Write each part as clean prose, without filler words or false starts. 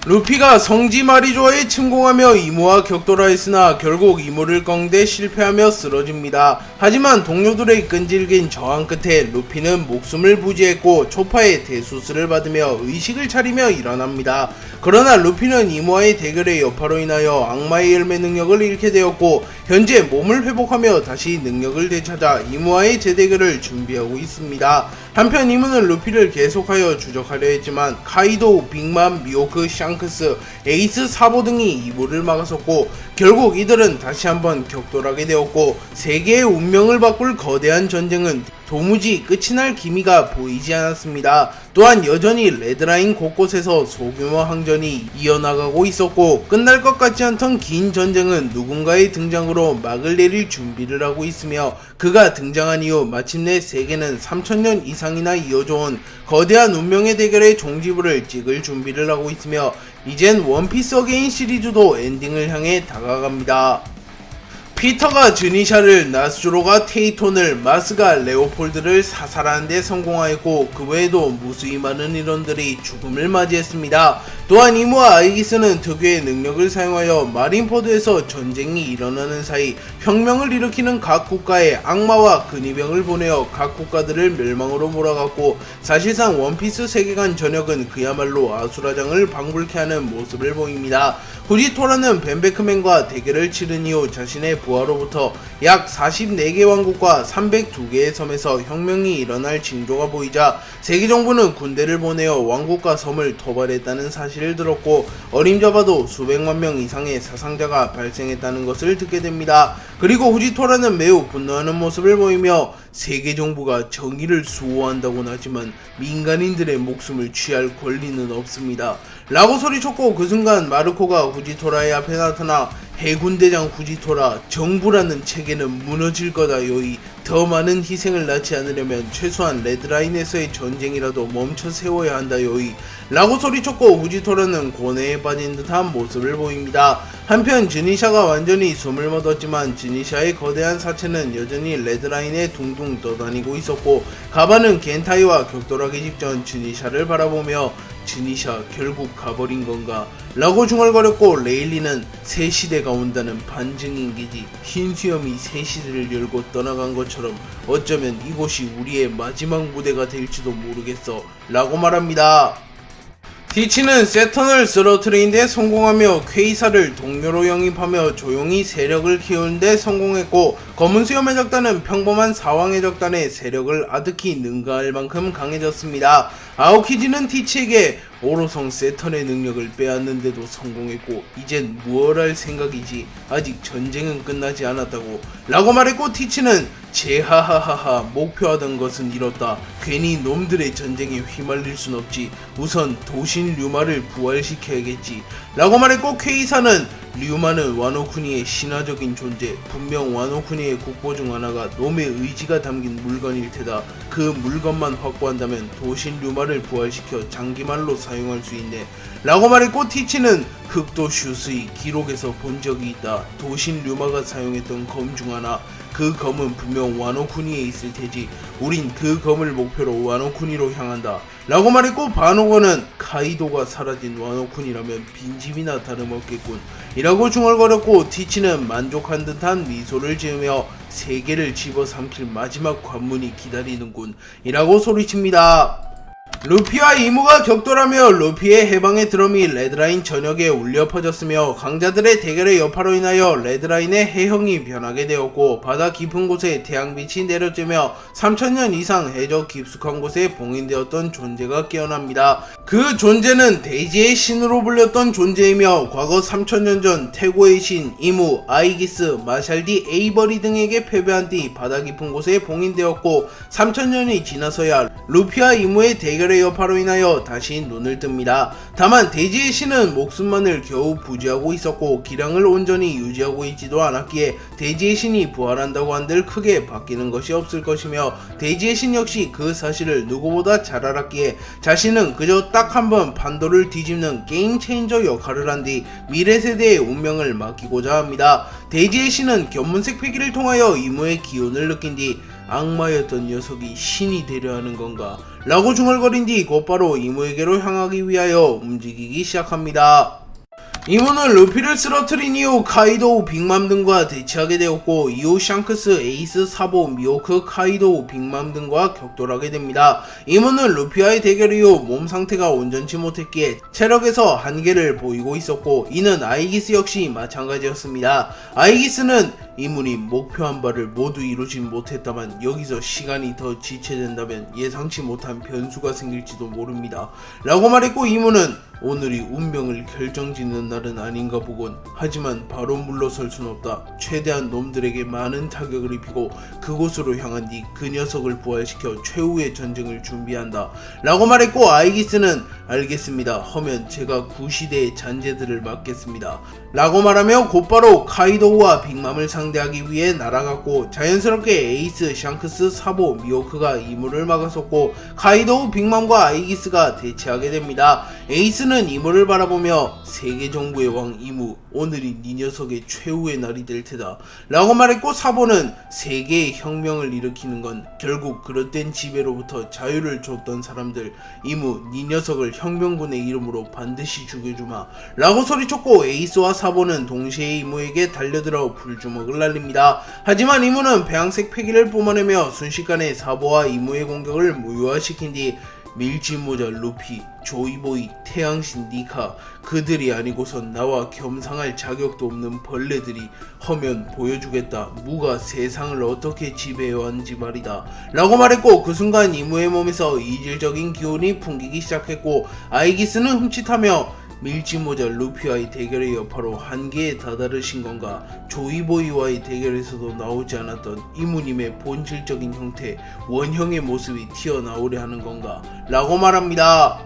루피가 성지 마리조아에 침공하며 이모와 격돌하였으나 결국 이모를 꺾는데 실패하며 쓰러집니다. 하지만 동료들의 끈질긴 저항 끝에 루피는 목숨을 부지했고 초파의 대수술을 받으며 의식을 차리며 일어납니다. 그러나 루피는 이모와의 대결의 여파로 인하여 악마의 열매 능력을 잃게 되었고 현재 몸을 회복하며 다시 능력을 되찾아 이모와의 재대결을 준비하고 있습니다. 한편 이모는 루피를 계속하여 추적하려 했지만 카이도, 빅맘, 미호크, 샹크스, 에이스, 사보 등이 이모를 막아섰고 결국 이들은 다시 한번 격돌하게 되었고 세계의 운명을 바꿀 거대한 전쟁은 도무지 끝이 날 기미가 보이지 않았습니다. 또한 여전히 레드라인 곳곳에서 소규모 항전이 이어나가고 있었고 끝날 것 같지 않던 긴 전쟁은 누군가의 등장으로 막을 내릴 준비를 하고 있으며 그가 등장한 이후 마침내 세계는 3000년 이상이나 이어져온 거대한 운명의 대결의 종지부를 찍을 준비를 하고 있으며 이젠 원피스 어게인 시리즈도 엔딩을 향해 다가갑니다. 피터가 즈니샤를, 나스조로가 테이톤을, 마스가 레오폴드를 사살하는 데 성공하였고 그 외에도 무수히 많은 인원들이 죽음을 맞이했습니다. 또한 이모와 아이기스는 특유의 능력을 사용하여 마린포드에서 전쟁이 일어나는 사이 혁명을 일으키는 각 국가에 악마와 근위병을 보내어 각 국가들을 멸망으로 몰아갔고 사실상 원피스 세계관 전역은 그야말로 아수라장을 방불케 하는 모습을 보입니다. 후지토라는 벤베크맨과 대결을 치른 이후 자신의 부하로부터 약 44개 왕국과 302개의 섬에서 혁명이 일어날 징조가 보이자 세계정부는 군대를 보내어 왕국과 섬을 토벌했다는 사실을 들었고 어림잡아도 수백만 명 이상의 사상자가 발생했다는 것을 듣게 됩니다. 그리고 후지토라는 매우 분노하는 모습을 보이며 세계정부가 정의를 수호한다고는 하지만 민간인들의 목숨을 취할 권리는 없습니다. 라고 소리쳤고 그 순간 마르코가 후지토라의 앞에 나타나 해군대장 후지토라, 정부라는 체계는 무너질 거다 요이. 더 많은 희생을 낳지 않으려면 최소한 레드라인에서의 전쟁이라도 멈춰 세워야 한다 요이. 라고 소리쳤고 후지토라는 고뇌에 빠진 듯한 모습을 보입니다. 한편 즈니샤가 완전히 숨을 멎었지만 즈니샤의 거대한 사체는 여전히 레드라인에 둥둥 떠다니고 있었고 가바는 겐타이와 격돌하기 직전 즈니샤를 바라보며 즈니샤 결국 가버린 건가? 라고 중얼거렸고 레일리는 새 시대가 온다는 반증인기지 흰 수염이 새 시대를 열고 떠나간 것처럼 어쩌면 이곳이 우리의 마지막 무대가 될지도 모르겠어 라고 말합니다. 티치는 세턴을 쓰러뜨리는 데 성공하며 퀘이사를 동료로 영입하며 조용히 세력을 키우는 데 성공했고 검은 수염 해적단은 평범한 사왕 해적단의 세력을 아득히 능가할 만큼 강해졌습니다. 아오키지는 티치에게 오로성 세턴의 능력을 빼앗는데도 성공했고 이젠 무얼 할 생각이지 아직 전쟁은 끝나지 않았다고 라고 말했고 티치는 제하하하하 목표하던 것은 이뤘다. 괜히 놈들의 전쟁에 휘말릴 순 없지. 우선 도신 류마를 부활시켜야겠지 라고 말했고 퀘이사는 류마는 와노쿠니의 신화적인 존재, 분명 와노쿠니의 국보 중 하나가 놈의 의지가 담긴 물건일 테다. 그 물건만 확보한다면 도신 류마를 부활시켜 장기말로 사용할 수 있네 라고 말했고 티치는 흑도 슈스의 기록에서 본 적이 있다. 도신 류마가 사용했던 검 중 하나. 그 검은 분명 와노쿠니에 있을 테지. 우린 그 검을 목표로 와노쿠니로 향한다 라고 말했고 바노거는 카이도가 사라진 와노쿠니라면 빈집이나 다름없겠군 이라고 중얼거렸고 티치는 만족한 듯한 미소를 지으며 세계를 집어삼킬 마지막 관문이 기다리는군 이라고 소리칩니다. 루피와 이모가 격돌하며 루피의 해방의 드럼이 레드라인 전역에 울려 퍼졌으며 강자들의 대결의 여파로 인하여 레드라인의 해형이 변하게 되었고 바다 깊은 곳에 태양빛이 내려쬐며 3000년 이상 해저 깊숙한 곳에 봉인되었던 존재가 깨어납니다. 그 존재는 대지의 신으로 불렸던 존재이며 과거 3000년 전 태고의 신, 이무, 아이기스, 마샬디, 에이버리 등에게 패배한 뒤 바다 깊은 곳에 봉인되었고 3000년이 지나서야 루피와 이모의 대결의 여파로 인하여 다시 눈을 뜹니다. 다만 대지의 신은 목숨만을 겨우 부지하고 있었고 기량을 온전히 유지하고 있지도 않았기에 대지의 신이 부활한다고 한들 크게 바뀌는 것이 없을 것이며 대지의 신 역시 그 사실을 누구보다 잘 알았기에 자신은 그저 딱 한 번 판도를 뒤집는 게임 체인저 역할을 한 뒤 미래 세대의 운명을 맡기고자 합니다. 대지의 신은 견문색 패기를 통하여 이모의 기운을 느낀 뒤 악마였던 녀석이 신이 되려 하는 건가? 라고 중얼거린 뒤 곧바로 이모에게로 향하기 위하여 움직이기 시작합니다. 이모는 루피를 쓰러뜨린 이후 카이도우, 빅맘 등과 대치하게 되었고, 이후 샹크스, 에이스, 사보, 미호크, 카이도우, 빅맘 등과 격돌하게 됩니다. 이모는 루피와의 대결 이후 몸 상태가 온전치 못했기에 체력에서 한계를 보이고 있었고, 이는 아이기스 역시 마찬가지였습니다. 아이기스는 이문이 목표한 바를 모두 이루진 못했다만 여기서 시간이 더 지체된다면 예상치 못한 변수가 생길지도 모릅니다. 라고 말했고, 이문은 오늘이 운명을 결정짓는 날은 아닌가 보군. 하지만 바로 물러설 순 없다. 최대한 놈들에게 많은 타격을 입히고 그곳으로 향한 뒤 그 녀석을 부활시켜 최후의 전쟁을 준비한다. 라고 말했고, 아이기스는 알겠습니다. 하면 제가 구시대의 잔재들을 막겠습니다. 라고 말하며 곧바로 카이도우와 빅맘을 상대하기 위해 날아갔고, 자연스럽게 에이스, 샹크스, 사보, 미호크가 이물을 막아섰고, 카이도우, 빅맘과 아이기스가 대치하게 됩니다. 에이스는 이물을 바라보며 세계 정부의 왕 이무, 오늘이 네 녀석의 최후의 날이 될 테다. 라고 말했고, 사보는 세계의 혁명을 일으키는 건 결국 그릇된 지배로부터 자유를 줬던 사람들, 이무 네 녀석을 혁명군의 이름으로 반드시 죽여주마. 라고 소리쳤고, 에이스와 사보는 동시에 이무에게 달려들어 불주먹을 날립니다. 하지만 이무는 배양색 패기를 뿜어내며 순식간에 사보와 이무의 공격을 무효화시킨 뒤 밀짚모자 루피, 조이보이, 태양신 니카, 그들이 아니고선 나와 겸상할 자격도 없는 벌레들이 허면 보여주겠다. 무가 세상을 어떻게 지배해왔는지 말이다. 라고 말했고, 그 순간 이무의 몸에서 이질적인 기운이 풍기기 시작했고, 아이기스는 흠칫하며 밀짚모자 루피와의 대결의 여파로 한계에 다다르신 건가? 조이보이와의 대결에서도 나오지 않았던 이무님의 본질적인 형태, 원형의 모습이 튀어나오려 하는 건가? 라고 말합니다.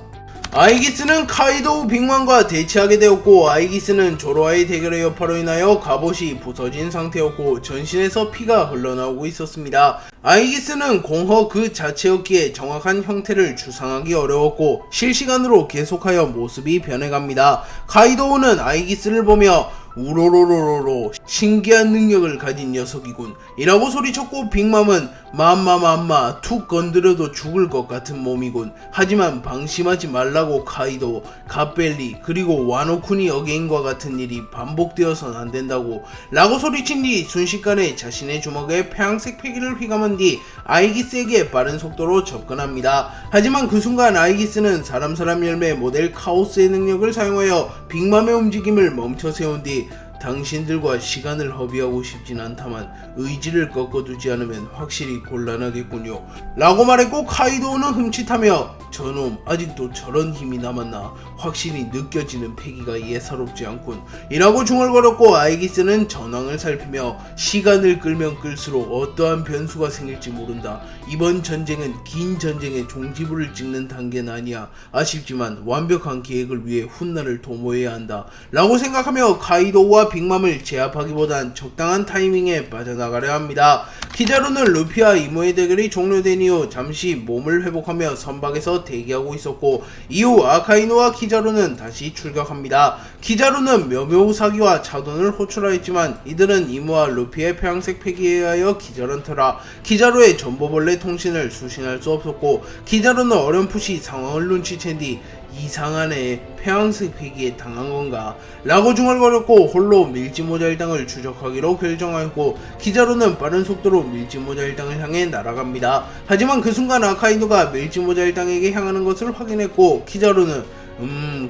아이기스는 카이도우, 빅맘과 대치하게 되었고, 아이기스는 조로와의 대결의 여파로 인하여 갑옷이 부서진 상태였고 전신에서 피가 흘러나오고 있었습니다. 아이기스는 공허 그 자체였기에 정확한 형태를 추상하기 어려웠고 실시간으로 계속하여 모습이 변해갑니다. 카이도우는 아이기스를 보며 우로로로로로 신기한 능력을 가진 녀석이군 이라고 소리쳤고, 빅맘은 맘마맘마 툭 건드려도 죽을 것 같은 몸이군. 하지만 방심하지 말라고 카이도, 갓벨리 그리고 와노쿠니 어게인과 같은 일이 반복되어선 안된다고 라고 소리친 뒤 순식간에 자신의 주먹에 폐양색 패기를 휘감은 뒤 아이기스에게 빠른 속도로 접근합니다. 하지만 그 순간 아이기스는 사람 열매 모델 카오스의 능력을 사용하여 빅맘의 움직임을 멈춰 세운 뒤 당신들과 시간을 허비하고 싶진 않다만 의지를 꺾어두지 않으면 확실히 곤란하겠군요. 라고 말했고, 카이도우는 흠칫하며 저놈 아직도 저런 힘이 남았나? 확실히 느껴지는 패기가 예사롭지 않군 이라고 중얼거렸고, 아이기스는 전황을 살피며 시간을 끌면 끌수록 어떠한 변수가 생길지 모른다. 이번 전쟁은 긴 전쟁의 종지부를 찍는 단계는 아니야. 아쉽지만 완벽한 계획을 위해 훗날을 도모해야 한다. 라고 생각하며 카이도우와 빅맘을 제압하기보단 적당한 타이밍에 빠져나가려 합니다. 키자루는 루피와 이모의 대결이 종료된 이후 잠시 몸을 회복하며 선박에서 대기하고 있었고, 이후 아카이누와 키자루는 다시 출격합니다. 키자루는 묘묘우사기와 차돈을 호출하였지만 이들은 이모와 루피의 폐양색 패기에 의하여 기절한 터라 키자루의 전보벌레 통신을 수신할 수 없었고, 키자루는 어렴풋이 상황을 눈치챈 뒤 이상하네, 폐양색 패기에 당한 건가? 라고 중얼거렸고 홀로 밀짚모자 일당을 추적하기로 결정하였고, 키자루는 빠른 속도로 밀짚모자 일당을 향해 날아갑니다. 하지만 그 순간 아카이누가 밀짚모자 일당에게 향하는 것을 확인했고, 키자루는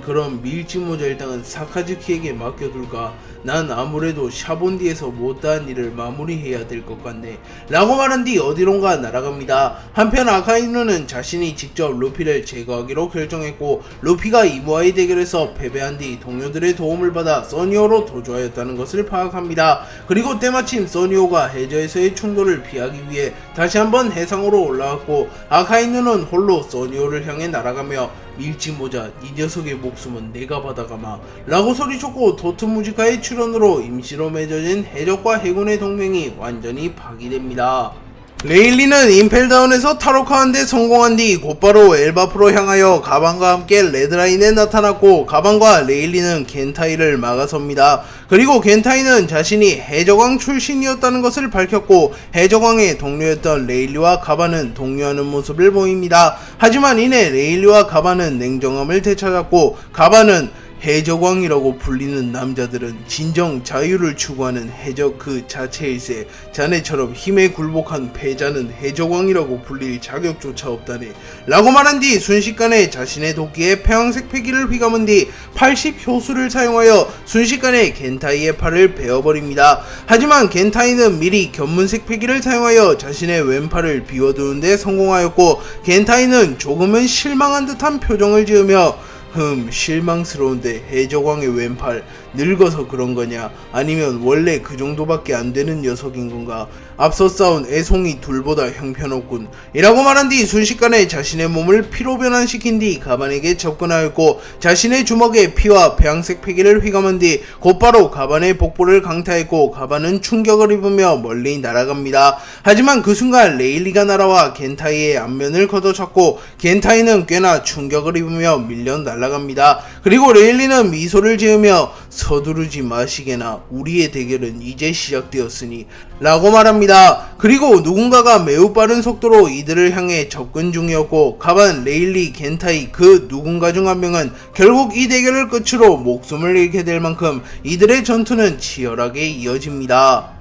그럼 밀짚모자 일당은 사카즈키에게 맡겨둘까? 난 아무래도 샤본디에서 못다한 일을 마무리해야 될 것 같네 라고 말한 뒤 어디론가 날아갑니다. 한편 아카이누는 자신이 직접 루피를 제거하기로 결정했고, 루피가 이모와의 대결에서 패배한 뒤 동료들의 도움을 받아 써니오로 도주하였다는 것을 파악합니다. 그리고 때마침 써니오가 해저에서의 충돌을 피하기 위해 다시 한번 해상으로 올라왔고, 아카이누는 홀로 써니오를 향해 날아가며 밀짚모자 이 녀석의 목숨은 내가 받아가마 라고 소리쳤고, 도트무지카의 출연으로 임시로 맺어진 해적과 해군의 동맹이 완전히 파기됩니다. 레일리는 임펠다운에서 탈옥하는데 성공한 뒤 곧바로 엘바프로 향하여 가방과 함께 레드라인에 나타났고, 가방과 레일리는 겐타이를 막아섭니다. 그리고 겐타이는 자신이 해적왕 출신이었다는 것을 밝혔고, 해적왕의 동료였던 레일리와 가반은 동요하는 모습을 보입니다. 하지만 이내 레일리와 가반은 냉정함을 되찾았고, 가반은 해적왕이라고 불리는 남자들은 진정 자유를 추구하는 해적 그 자체일세. 자네처럼 힘에 굴복한 패자는 해적왕이라고 불릴 자격조차 없다네 라고 말한 뒤 순식간에 자신의 도끼에 폐왕색 패기를 휘감은 뒤 80효수를 사용하여 순식간에 겐타이의 팔을 베어버립니다. 하지만 겐타이는 미리 견문색 패기를 사용하여 자신의 왼팔을 비워두는 데 성공하였고, 겐타이는 조금은 실망한 듯한 표정을 지으며 실망스러운데 해적왕의 왼팔 늙어서 그런 거냐, 아니면 원래 그 정도밖에 안 되는 녀석인 건가, 앞서 싸운 애송이 둘보다 형편없군 이라고 말한 뒤 순식간에 자신의 몸을 피로 변환시킨 뒤 가반에게 접근하였고, 자신의 주먹에 피와 배양색 패기를 휘감은 뒤 곧바로 가반의 복부를 강타했고, 가반은 충격을 입으며 멀리 날아갑니다. 하지만 그 순간 레일리가 날아와 겐타이의 앞면을 걷어찼고, 겐타이는 꽤나 충격을 입으며 밀려 날아갑니다. 그리고 레일리는 미소를 지으며 서두르지 마시게나, 우리의 대결은 이제 시작되었으니 라고 말합니다. 그리고 누군가가 매우 빠른 속도로 이들을 향해 접근 중이었고, 가반, 레일리, 겐타이 그 누군가 중 한 명은 결국 이 대결을 끝으로 목숨을 잃게 될 만큼 이들의 전투는 치열하게 이어집니다.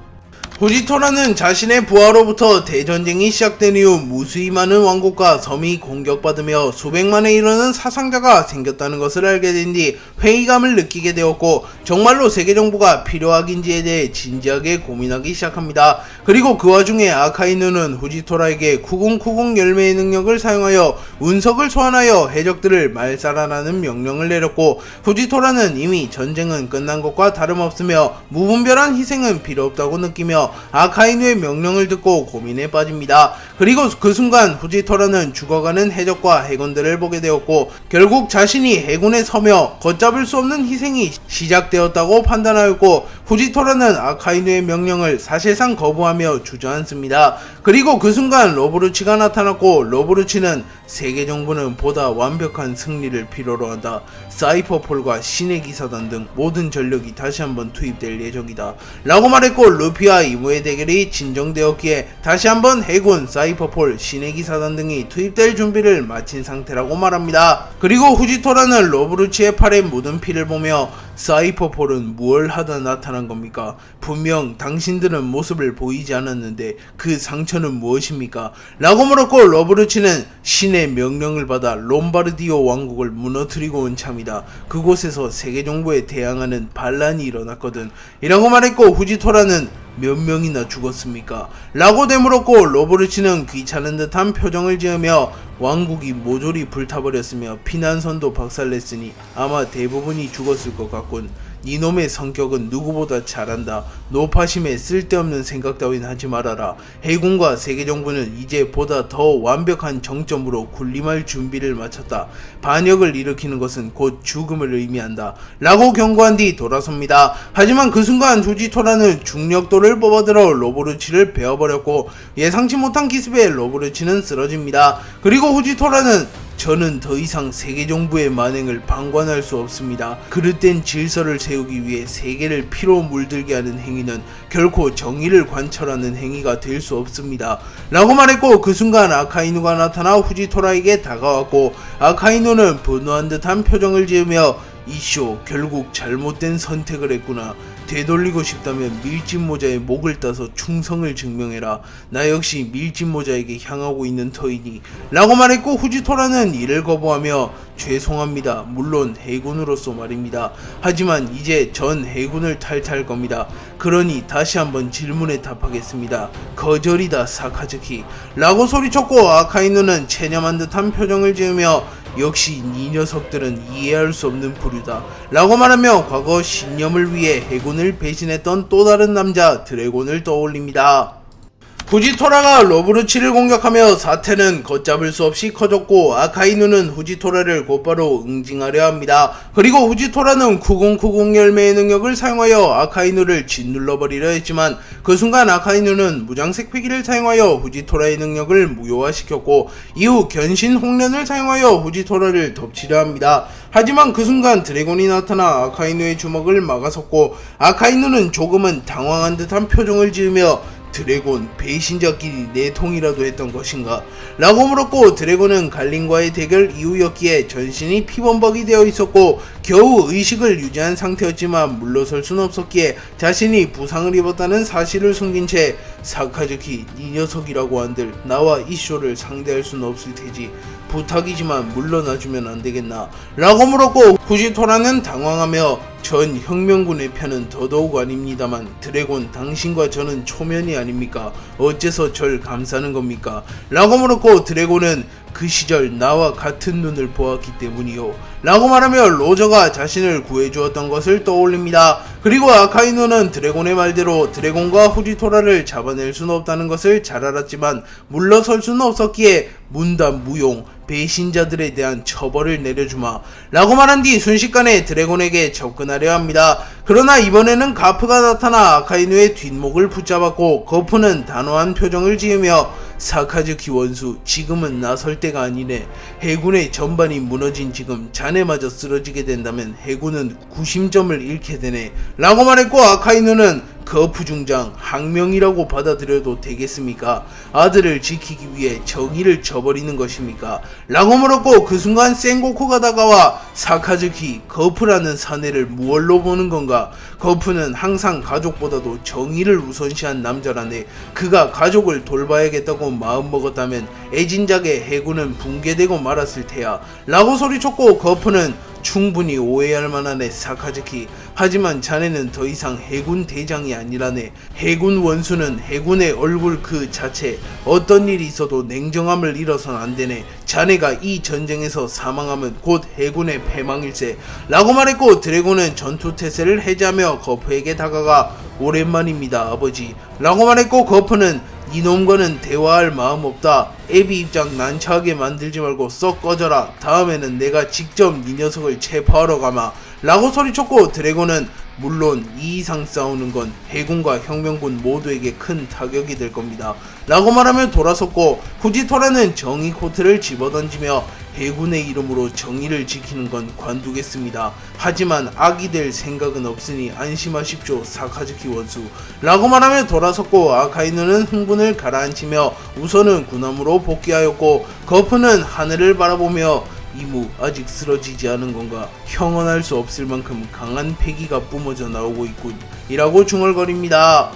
후지토라는 자신의 부하로부터 대전쟁이 시작된 이후 무수히 많은 왕국과 섬이 공격받으며 수백만에 이르는 사상자가 생겼다는 것을 알게 된 뒤 회의감을 느끼게 되었고, 정말로 세계정부가 필요하긴지에 대해 진지하게 고민하기 시작합니다. 그리고 그 와중에 아카이누는 후지토라에게 쿠궁쿠궁 열매의 능력을 사용하여 운석을 소환하여 해적들을 말살하라는 명령을 내렸고, 후지토라는 이미 전쟁은 끝난 것과 다름없으며 무분별한 희생은 필요 없다고 느끼며 아카이누의 명령을 듣고 고민에 빠집니다. 그리고 그 순간 후지토라는 죽어가는 해적과 해군들을 보게 되었고, 결국 자신이 해군에 서며 걷잡을 수 없는 희생이 시작되었다고 판단하였고, 후지토라는 아카이누의 명령을 사실상 거부하며 주저앉습니다. 그리고 그 순간 로브루치가 나타났고, 로브루치는 세계 정부는 보다 완벽한 승리를 필요로 한다. 사이퍼폴과 신의 기사단 등 모든 전력이 다시 한번 투입될 예정이다 라고 말했고, 루피와 이무의 대결이 진정되었기에 다시 한번 해군, 사이퍼폴, 신의 기사단 등이 투입될 준비를 마친 상태라고 말합니다. 그리고 후지토라는 로브루치의 팔에 묻은 피를 보며 사이퍼폴은 무얼 하다 나타난 겁니까? 분명 당신들은 모습을 보이지 않았는데 그 상처는 무엇입니까? 라고 물었고, 로브루치는 신의 명령을 받아 롬바르디오 왕국을 무너뜨리고 온 참이다. 그곳에서 세계정부에 대항하는 반란이 일어났거든 이라고 말했고, 후지토라는 몇 명이나 죽었습니까? 라고 되물었고, 로브루치는 귀찮은 듯한 표정을 지으며 왕국이 모조리 불타버렸으며 피난선도 박살냈으니 아마 대부분이 죽었을 것 같군. 이놈의 성격은 누구보다 잘한다. 노파심에 쓸데없는 생각 따윈 하지 말아라. 해군과 세계정부는 이제 보다 더 완벽한 정점으로 군림할 준비를 마쳤다. 반역을 일으키는 것은 곧 죽음을 의미한다 라고 경고한 뒤 돌아섭니다. 하지만 그 순간 후지토라는 중력도를 뽑아들어 로브루치를 베어버렸고, 예상치 못한 기습에 로브루치는 쓰러집니다. 그리고 후지토라는 저는 더 이상 세계정부의 만행을 방관할 수 없습니다. 그릇된 질서를 세우기 위해 세계를 피로 물들게 하는 행위는 결코 정의를 관철하는 행위가 될 수 없습니다 라고 말했고, 그 순간 아카이누가 나타나 후지토라에게 다가왔고, 아카이누는 분노한 듯한 표정을 지으며 이쇼, 결국 잘못된 선택을 했구나. 되돌리고 싶다면 밀짚모자의 목을 따서 충성을 증명해라. 나 역시 밀짚모자에게 향하고 있는 터이니 라고 말했고, 후지토라는 이를 거부하며 죄송합니다. 물론 해군으로서 말입니다. 하지만 이제 전 해군을 탈퇴할 겁니다. 그러니 다시 한번 질문에 답하겠습니다. 거절이다 사카즈키 라고 소리쳤고, 아카이누는 체념한 듯한 표정을 지으며 역시 이 녀석들은 이해할 수 없는 부류다 라고 말하며 과거 신념을 위해 해군을 배신했던 또 다른 남자 드래곤을 떠올립니다. 후지토라가 러브루치를 공격하며 사태는 걷잡을 수 없이 커졌고 아카이누는 후지토라를 곧바로 응징하려 합니다. 그리고 후지토라는 9090 열매의 능력을 사용하여 아카이누를 짓눌러버리려 했지만 그 순간 아카이누는 무장색 패기를 사용하여 후지토라의 능력을 무효화시켰고 이후 견신 홍련을 사용하여 후지토라를 덮치려 합니다. 하지만 그 순간 드래곤이 나타나 아카이누의 주먹을 막아섰고 아카이누는 조금은 당황한 듯한 표정을 지으며 드래곤 배신자끼리 내통이라도 했던 것인가? 라고 물었고 드래곤은 갈린과의 대결 이후였기에 전신이 피범벅이 되어 있었고 겨우 의식을 유지한 상태였지만 물러설 순 없었기에 자신이 부상을 입었다는 사실을 숨긴 채 사카즈키 이 녀석이라고 한들 나와 이쇼를 상대할 순 없을 테지 부탁이지만 물러나주면 안되겠나? 라고 물었고 후지토라는 당황하며 전 혁명군의 편은 더더욱 아닙니다만 드래곤 당신과 저는 초면이 아닙니까? 어째서 절 감싸는 겁니까? 라고 물었고 드래곤은 그 시절 나와 같은 눈을 보았기 때문이요 라고 말하며 로저가 자신을 구해주었던 것을 떠올립니다. 그리고 아카이누는 드래곤의 말대로 드래곤과 후지토라를 잡아낼 수는 없다는 것을 잘 알았지만 물러설 수는 없었기에 문단무용 배신자들에 대한 처벌을 내려주마 라고 말한 뒤 순식간에 드래곤에게 접근하려 합니다. 그러나 이번에는 가프가 나타나 아카이누의 뒷목을 붙잡았고 거프는 단호한 표정을 지으며 사카즈키 원수 지금은 나설 때가 아니네. 해군의 전반이 무너진 지금 자네마저 쓰러지게 된다면 해군은 구심점을 잃게 되네 라고 말했고 아카이누는 거프 중장 항명이라고 받아들여도 되겠습니까? 아들을 지키기 위해 정의를 저버리는 것입니까? 라고 물었고 그 순간 센고쿠가 다가와 사카즈키 거프라는 사내를 무얼로 보는 건가? 거프는 항상 가족보다도 정의를 우선시한 남자라네. 그가 가족을 돌봐야겠다고 마음먹었다면 애진작의 해군은 붕괴되고 말았을 테야 라고 소리쳤고 거프는 충분히 오해할 만하네 사카즈키. 하지만 자네는 더 이상 해군 대장이 아니라네. 해군 원수는 해군의 얼굴 그 자체. 어떤 일이 있어도 냉정함을 잃어선 안되네. 자네가 이 전쟁에서 사망하면 곧 해군의 패망일세 라고 말했고 드래곤은 전투태세를 해제하며 거프에게 다가가 오랜만입니다 아버지 라고 말했고 거프는 이놈과는 대화할 마음 없다. 애비 입장 난처하게 만들지 말고 썩 꺼져라. 다음에는 내가 직접 네 녀석을 체포하러 가마 라고 소리쳤고 드래곤은 물론 이 이상 싸우는 건 해군과 혁명군 모두에게 큰 타격이 될 겁니다 라고 말하며 돌아섰고 후지토라는 정의 코트를 집어던지며 해군의 이름으로 정의를 지키는 건 관두겠습니다. 하지만 악이 될 생각은 없으니 안심하십시오 사카즈키 원수 라고 말하며 돌아섰고 아카이누는 흥분을 가라앉히며 우선은 군함으로 복귀하였고 거프는 하늘을 바라보며 이무 아직 쓰러지지 않은 건가? 형언할 수 없을 만큼 강한 패기가 뿜어져 나오고 있군 이라고 중얼거립니다.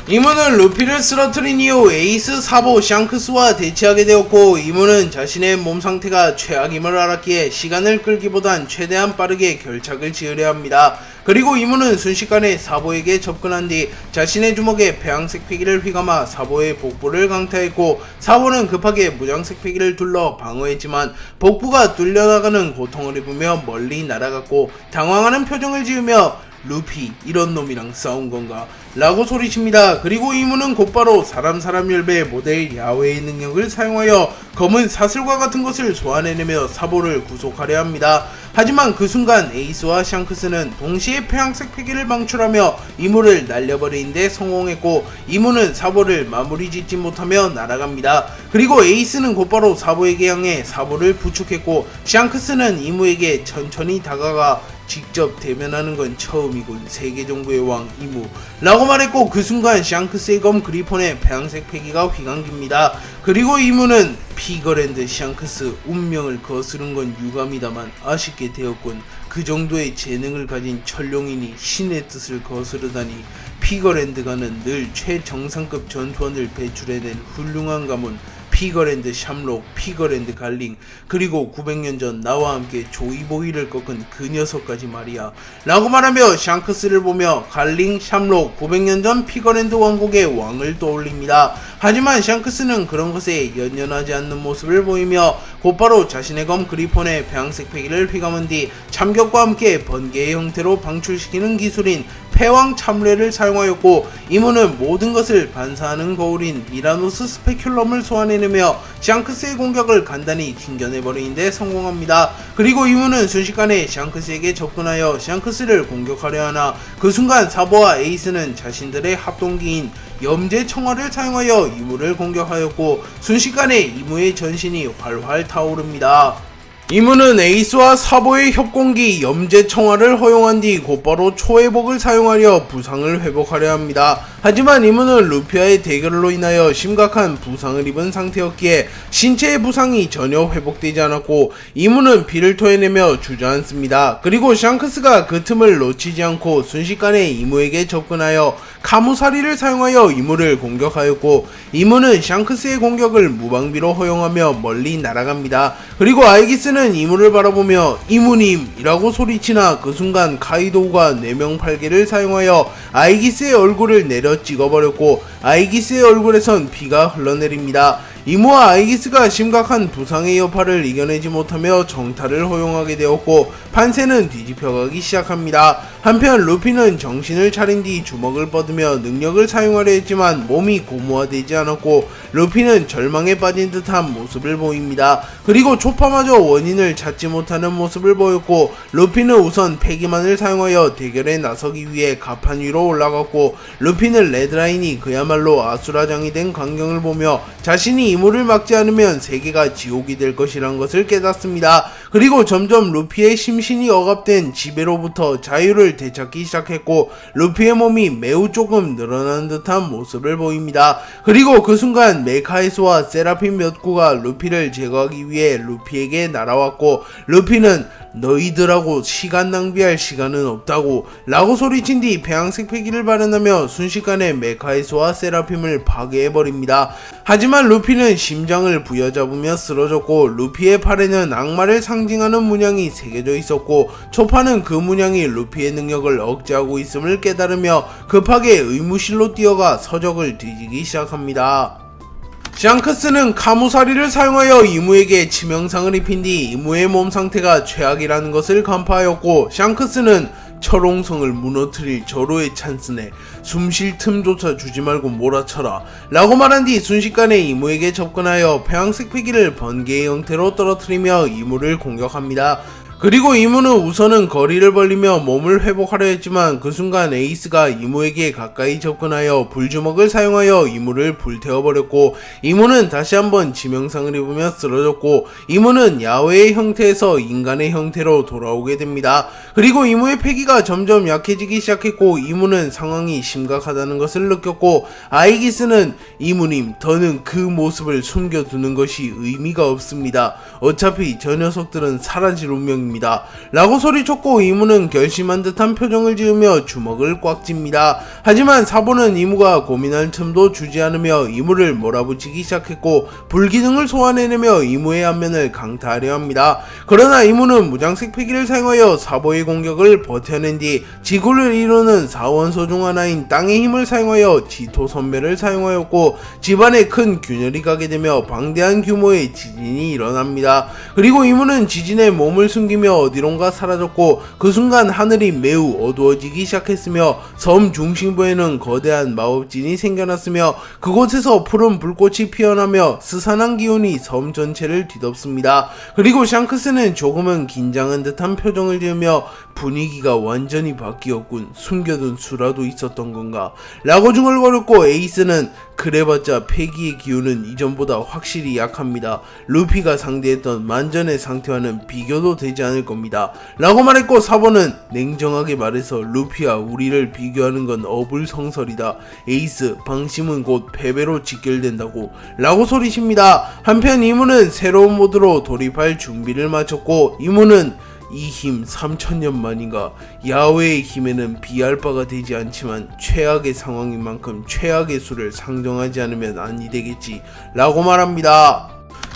이무는 루피를 쓰러뜨린 이후 에이스 사보 샹크스와 대치하게 되었고 이무는 자신의 몸 상태가 최악임을 알았기에 시간을 끌기보단 최대한 빠르게 결착을 지으려 합니다. 그리고 이무는 순식간에 사보에게 접근한 뒤 자신의 주먹에 배양색 패기를 휘감아 사보의 복부를 강타했고 사보는 급하게 무장색 패기를 둘러 방어했지만 복부가 뚫려나가는 고통을 입으며 멀리 날아갔고 당황하는 표정을 지으며 루피 이런 놈이랑 싸운 건가? 라고 소리칩니다. 그리고 이무는 곧바로 사람 열배 모델 야외의 능력을 사용하여 검은 사슬과 같은 것을 소환해내며 사보를 구속하려 합니다. 하지만 그 순간 에이스와 샹크스는 동시에 폐양색 패기를 방출하며 이무를 날려버리는데 성공했고 이무는 사보를 마무리 짓지 못하며 날아갑니다. 그리고 에이스는 곧바로 사보에게 향해 사보를 부축했고 샹크스는 이무에게 천천히 다가가 직접 대면하는 건 처음이군 세계 정부의 왕 이무 라고 말했고 그 순간 샹크스의 검 그리폰의 배양색 패기가 휘감깁니다. 그리고 이무는 피거랜드 샹크스 운명을 거스른 건 유감이다만 아쉽게 되었군. 그 정도의 재능을 가진 천룡인이 신의 뜻을 거스르다니. 피거랜드가는 늘 최정상급 전투원을 배출해낸 훌륭한 가문 피거랜드 샴록, 피거랜드 갈링, 그리고 900년 전 나와 함께 조이보이를 꺾은 그 녀석까지 말이야 라고 말하며 샹크스를 보며 갈링, 샴록, 900년 전 피거랜드 왕국의 왕을 떠올립니다. 하지만 샹크스는 그런 것에 연연하지 않는 모습을 보이며 곧바로 자신의 검 그리폰의 배양색 패기를 휘감은 뒤 참격과 함께 번개의 형태로 방출시키는 기술인 패왕 참뢰를 사용하였고 이무는 모든 것을 반사하는 거울인 미라노스 스페큘럼을 소환해내며 샹크스의 공격을 간단히 튕겨내버리는데 성공합니다. 그리고 이무는 순식간에 샹크스에게 접근하여 샹크스를 공격하려 하나 그 순간 사보와 에이스는 자신들의 합동기인 염제 청화를 사용하여 이무를 공격하였고 순식간에 이무의 전신이 활활 타오릅니다. 이무는 에이스와 사보의 협공기 염제 청화를 허용한 뒤 곧바로 초회복을 사용하려 부상을 회복하려 합니다. 하지만 이무는 루피와의 대결로 인하여 심각한 부상을 입은 상태였기에 신체의 부상이 전혀 회복되지 않았고 이무는 피를 토해내며 주저앉습니다. 그리고 샹크스가 그 틈을 놓치지 않고 순식간에 이무에게 접근하여 카무사리를 사용하여 이무를 공격하였고 이무는 샹크스의 공격을 무방비로 허용하며 멀리 날아갑니다. 그리고 아이기스는 이무를 바라보며 이무님 이라고 소리치나 그 순간 카이도우가 4명 팔개를 사용하여 아이기스의 얼굴을 내려 찍어버렸고 아이기스의 얼굴에선 피가 흘러내립니다. 이무와 아이기스가 심각한 부상의 여파를 이겨내지 못하며 정탈을 허용하게 되었고 판세는 뒤집혀가기 시작합니다. 한편 루피는 정신을 차린 뒤 주먹을 뻗으며 능력을 사용하려 했지만 몸이 고무화되지 않았고 루피는 절망에 빠진 듯한 모습을 보입니다. 그리고 초파마저 원인을 찾지 못하는 모습을 보였고 루피는 우선 패기만을 사용하여 대결에 나서기 위해 가판 위로 올라갔고 루피는 레드라인이 그야말로 아수라장이 된 광경을 보며 자신이 이무를 막지 않으면 세계가 지옥이 될 것이란 것을 깨닫습니다. 그리고 점점 루피의 심신이 억압된 지배로부터 자유를 되찾기 시작했고 루피의 몸이 매우 조금 늘어나는 듯한 모습을 보입니다. 그리고 그 순간 메카에스와 세라핀 몇 구가 루피를 제거하기 위해 루피에게 날아왔고 루피는 너희들하고 시간 낭비할 시간은 없다고 라고 소리친 뒤 배양색 패기를 발현하며 순식간에 메카에스와 세라핌을 파괴해버립니다. 하지만 루피는 심장을 부여잡으며 쓰러졌고 루피의 팔에는 악마를 상징하는 문양이 새겨져 있었고 초파는 그 문양이 루피의 능력을 억제하고 있음을 깨달으며 급하게 의무실로 뛰어가 서적을 뒤지기 시작합니다. 샹크스는 카무사리를 사용하여 이무에게 치명상을 입힌 뒤 이무의 몸 상태가 최악이라는 것을 간파하였고 샹크스는 철옹성을 무너뜨릴 절호의 찬스네 숨쉴 틈조차 주지 말고 몰아쳐라 라고 말한 뒤 순식간에 이무에게 접근하여 폐왕색 패기를 번개의 형태로 떨어뜨리며 이무를 공격합니다. 그리고 이무는 우선은 거리를 벌리며 몸을 회복하려 했지만 그 순간 에이스가 이무에게 가까이 접근하여 불주먹을 사용하여 이무를 불태워버렸고 이무는 다시 한번 치명상을 입으며 쓰러졌고 이무는 야외의 형태에서 인간의 형태로 돌아오게 됩니다. 그리고 이무의 패기가 점점 약해지기 시작했고 이무는 상황이 심각하다는 것을 느꼈고 아이기스는 이무님 더는 그 모습을 숨겨두는 것이 의미가 없습니다. 어차피 저 녀석들은 사라질 운명입니다. 라고 소리쳤고 이무는 결심한 듯한 표정을 지으며 주먹을 꽉 쥡니다. 하지만 사보는 이무가 고민할 틈도 주지 않으며 이무를 몰아붙이기 시작했고 불기능을 소환해내며 이무의 안면을 강타하려 합니다. 그러나 이무는 무장색 패기를 사용하여 사보의 공격을 버텨낸 뒤 지구를 이루는 4원소 중 하나인 땅의 힘을 사용하여 지토 선멸을 사용하였고 집안에 큰 균열이 가게 되며 방대한 규모의 지진이 일어납니다. 그리고 이무는 지진에 몸을 숨기며 어디론가 사라졌고 그 순간 하늘이 매우 어두워지기 시작했으며 섬 중심부에는 거대한 마법진이 생겨났으며 그곳에서 푸른 불꽃이 피어나며 스산한 기운이 섬 전체를 뒤덮습니다. 그리고 샹크스는 조금은 긴장한 듯한 표정을 지으며 분위기가 완전히 바뀌었군. 숨겨둔 수라도 있었던 건가? 라고 중얼거렸고 에이스는 그래봤자 패기의 기운은 이전보다 확실히 약합니다. 루피가 상대했던 만전의 상태와는 비교도 되지 않을 겁니다. 라고 말했고 사보는 냉정하게 말해서 루피와 우리를 비교하는 건 어불성설이다. 에이스 방심은 곧 패배로 직결된다고 라고 소리칩니다. 한편 이무는 새로운 모드로 돌입할 준비를 마쳤고 이무는 이 힘 3000년 만인가 야외의 힘에는 비할 바가 되지 않지만 최악의 상황인 만큼 최악의 수를 상정하지 않으면 아니 되겠지 라고 말합니다.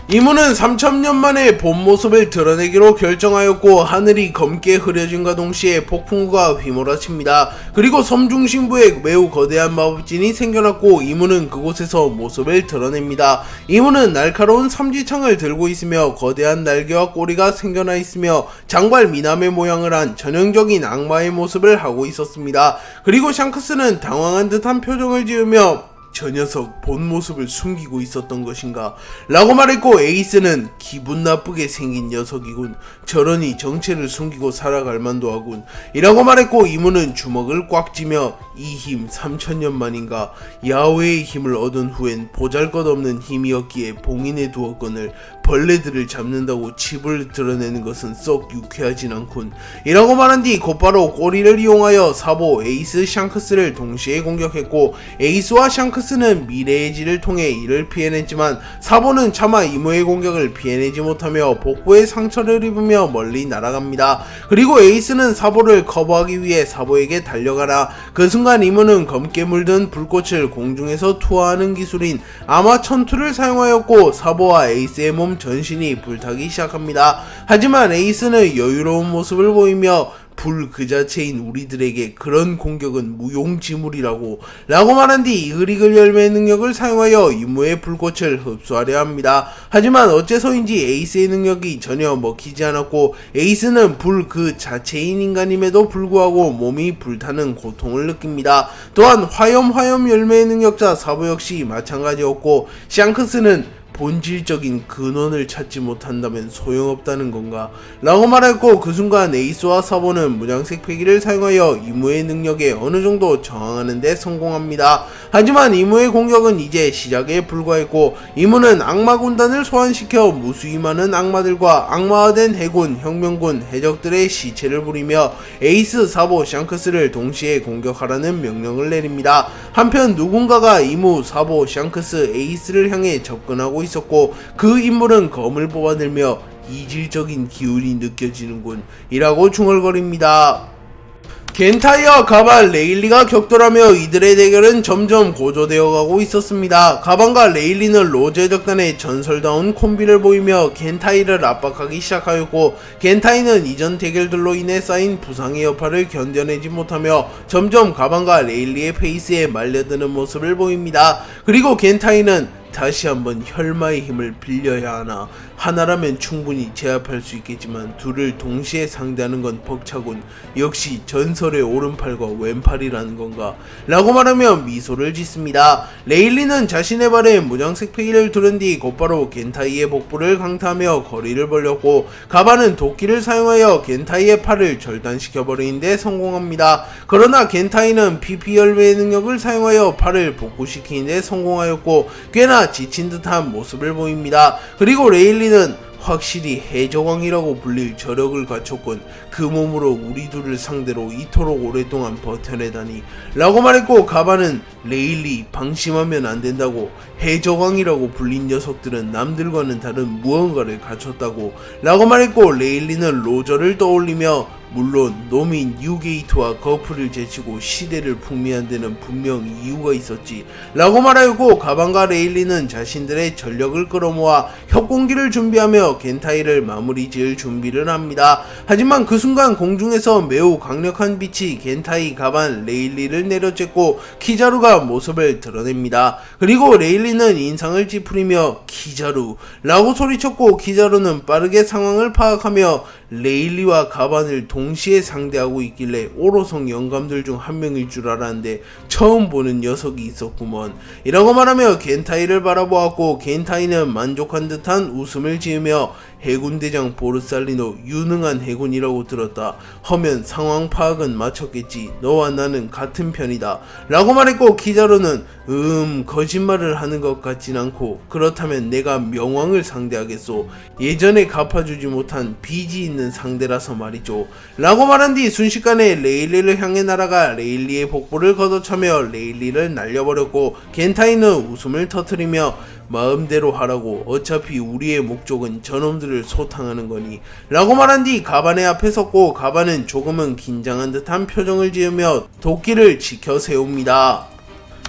이무는 3000년 만에 본 모습을 드러내기로 결정하였고 하늘이 검게 흐려짐과 동시에 폭풍우가 휘몰아칩니다. 그리고 섬 중심부에 매우 거대한 마법진이 생겨났고 이무는 그곳에서 모습을 드러냅니다. 이무는 날카로운 삼지창을 들고 있으며 거대한 날개와 꼬리가 생겨나 있으며 장발 미남의 모양을 한 전형적인 악마의 모습을 하고 있었습니다. 그리고 샹크스는 당황한 듯한 표정을 지으며 저 녀석 본 모습을 숨기고 있었던 것인가 라고 말했고 에이스는 기분 나쁘게 생긴 녀석이군. 저러니 정체를 숨기고 살아갈 만도 하군 이라고 말했고 이무는 주먹을 꽉 쥐며 이 힘 3000년 만인가 야훼의 힘을 얻은 후엔 보잘것없는 힘이었기에 봉인해 두었거늘 벌레들을 잡는다고 칩을 드러내는 것은 썩 유쾌하진 않군 이라고 말한 뒤 곧바로 꼬리를 이용하여 사보, 에이스, 샹크스를 동시에 공격했고 에이스와 샹크스는 미래의 질을 통해 이를 피해냈지만 사보는 차마 이무의 공격을 피해내지 못하며 복부에 상처를 입으며 멀리 날아갑니다. 그리고 에이스는 사보를 커버하기 위해 사보에게 달려가라. 그 순간 이무는 검게 물든 불꽃을 공중에서 투하하는 기술인 아마천투를 사용하였고 사보와 에이스의 몸 전신이 불타기 시작합니다. 하지만 에이스는 여유로운 모습을 보이며 불 그 자체인 우리들에게 그런 공격은 무용지물이라고 말한 뒤 이글이글 열매의 능력을 사용하여 이무의 불꽃을 흡수하려 합니다. 하지만 어째서인지 에이스의 능력이 전혀 먹히지 않았고 에이스는 불 그 자체인 인간임에도 불구하고 몸이 불타는 고통을 느낍니다. 또한 화염 열매의 능력자 사보 역시 마찬가지였고 샹크스는 본질적인 근원을 찾지 못한다면 소용없다는 건가 라고 말했고 그 순간 에이스와 사보는 무장색 패기를 사용하여 이무의 능력에 어느정도 저항하는 데 성공합니다. 하지만 이무의 공격은 이제 시작에 불과했고 이무는 악마 군단을 소환시켜 무수히 많은 악마들과 악마화된 해군, 혁명군, 해적들의 시체를 부리며 에이스, 사보, 샹크스를 동시에 공격하라는 명령을 내립니다. 한편 누군가가 이무, 사보, 샹크스, 에이스를 향해 접근하고 있었고 그 인물은 검을 뽑아들며 이질적인 기운이 느껴지는군 이라고 중얼거립니다. 겐타이와 가반, 레일리가 격돌하며 이들의 대결은 점점 고조되어 가고 있었습니다. 가반과 레일리는 로제 적단의 전설다운 콤비를 보이며 겐타이를 압박하기 시작하였고 겐타이는 이전 대결들로 인해 쌓인 부상의 여파를 견뎌내지 못하며 점점 가반과 레일리의 페이스에 말려드는 모습을 보입니다. 그리고 겐타이는 다시 한번 혈마의 힘을 빌려야 하나 하나라면 충분히 제압할 수 있겠지만 둘을 동시에 상대하는 건 벅차군. 역시 전설의 오른팔과 왼팔이라는 건가 라고 말하며 미소를 짓습니다. 레일리는 자신의 발에 무장색 패기를 두른 뒤 곧바로 겐타이의 복부를 강타하며 거리를 벌렸고 가반은 도끼를 사용하여 겐타이의 팔을 절단시켜버리는 데 성공합니다. 그러나 겐타이는 PP 열매의 능력을 사용하여 팔을 복구시키는 데 성공하였고 꽤나 지친 듯한 모습을 보입니다. 그리고 레일리는 확실히 해적왕이라고 불릴 저력을 갖췄군. 그 몸으로 우리 둘을 상대로 이토록 오랫동안 버텨내다니 라고 말했고 가반은 레일리 방심하면 안된다고. 해적왕이라고 불린 녀석들은 남들과는 다른 무언가를 갖췄다고 라고 말했고 레일리는 로저를 떠올리며 물론 놈인 뉴게이트와 거프를 제치고 시대를 풍미한 데는 분명 이유가 있었지 라고 말하였고 가반과 레일리는 자신들의 전력을 끌어모아 협공기를 준비하며 겐타이를 마무리 지을 준비를 합니다. 하지만 그 순간 공중에서 매우 강력한 빛이 겐타이, 가반, 레일리를 내려쬐고 키자루가 모습을 드러냅니다. 그리고 레일리는 인상을 찌푸리며 키자루 라고 소리쳤고 키자루는 빠르게 상황을 파악하며 레일리와 가반을 동시에 상대하고 있길래 오로성 영감들 중 한 명일 줄 알았는데 처음 보는 녀석이 있었구먼 이라고 말하며 겐타이를 바라보았고 겐타이는 만족한 듯한 웃음을 지으며 해군대장 보르살리노 유능한 해군이라고 들었다. 허면 상황 파악은 마쳤겠지. 너와 나는 같은 편이다 라고 말했고 키자루는 거짓말을 하는 것 같진 않고 그렇다면 내가 명왕을 상대하겠소. 예전에 갚아주지 못한 빚이 있는 상대라서 말이죠 라고 말한 뒤 순식간에 레일리를 향해 날아가 레일리의 복부를 걷어차며 레일리를 날려버렸고 겐타이는 웃음을 터뜨리며 마음대로 하라고. 어차피 우리의 목적은 저놈들을 소탕하는 거니 라고 말한 뒤 가반의 앞에 섰고 가반은 조금은 긴장한 듯한 표정을 지으며 도끼를 지켜 세웁니다.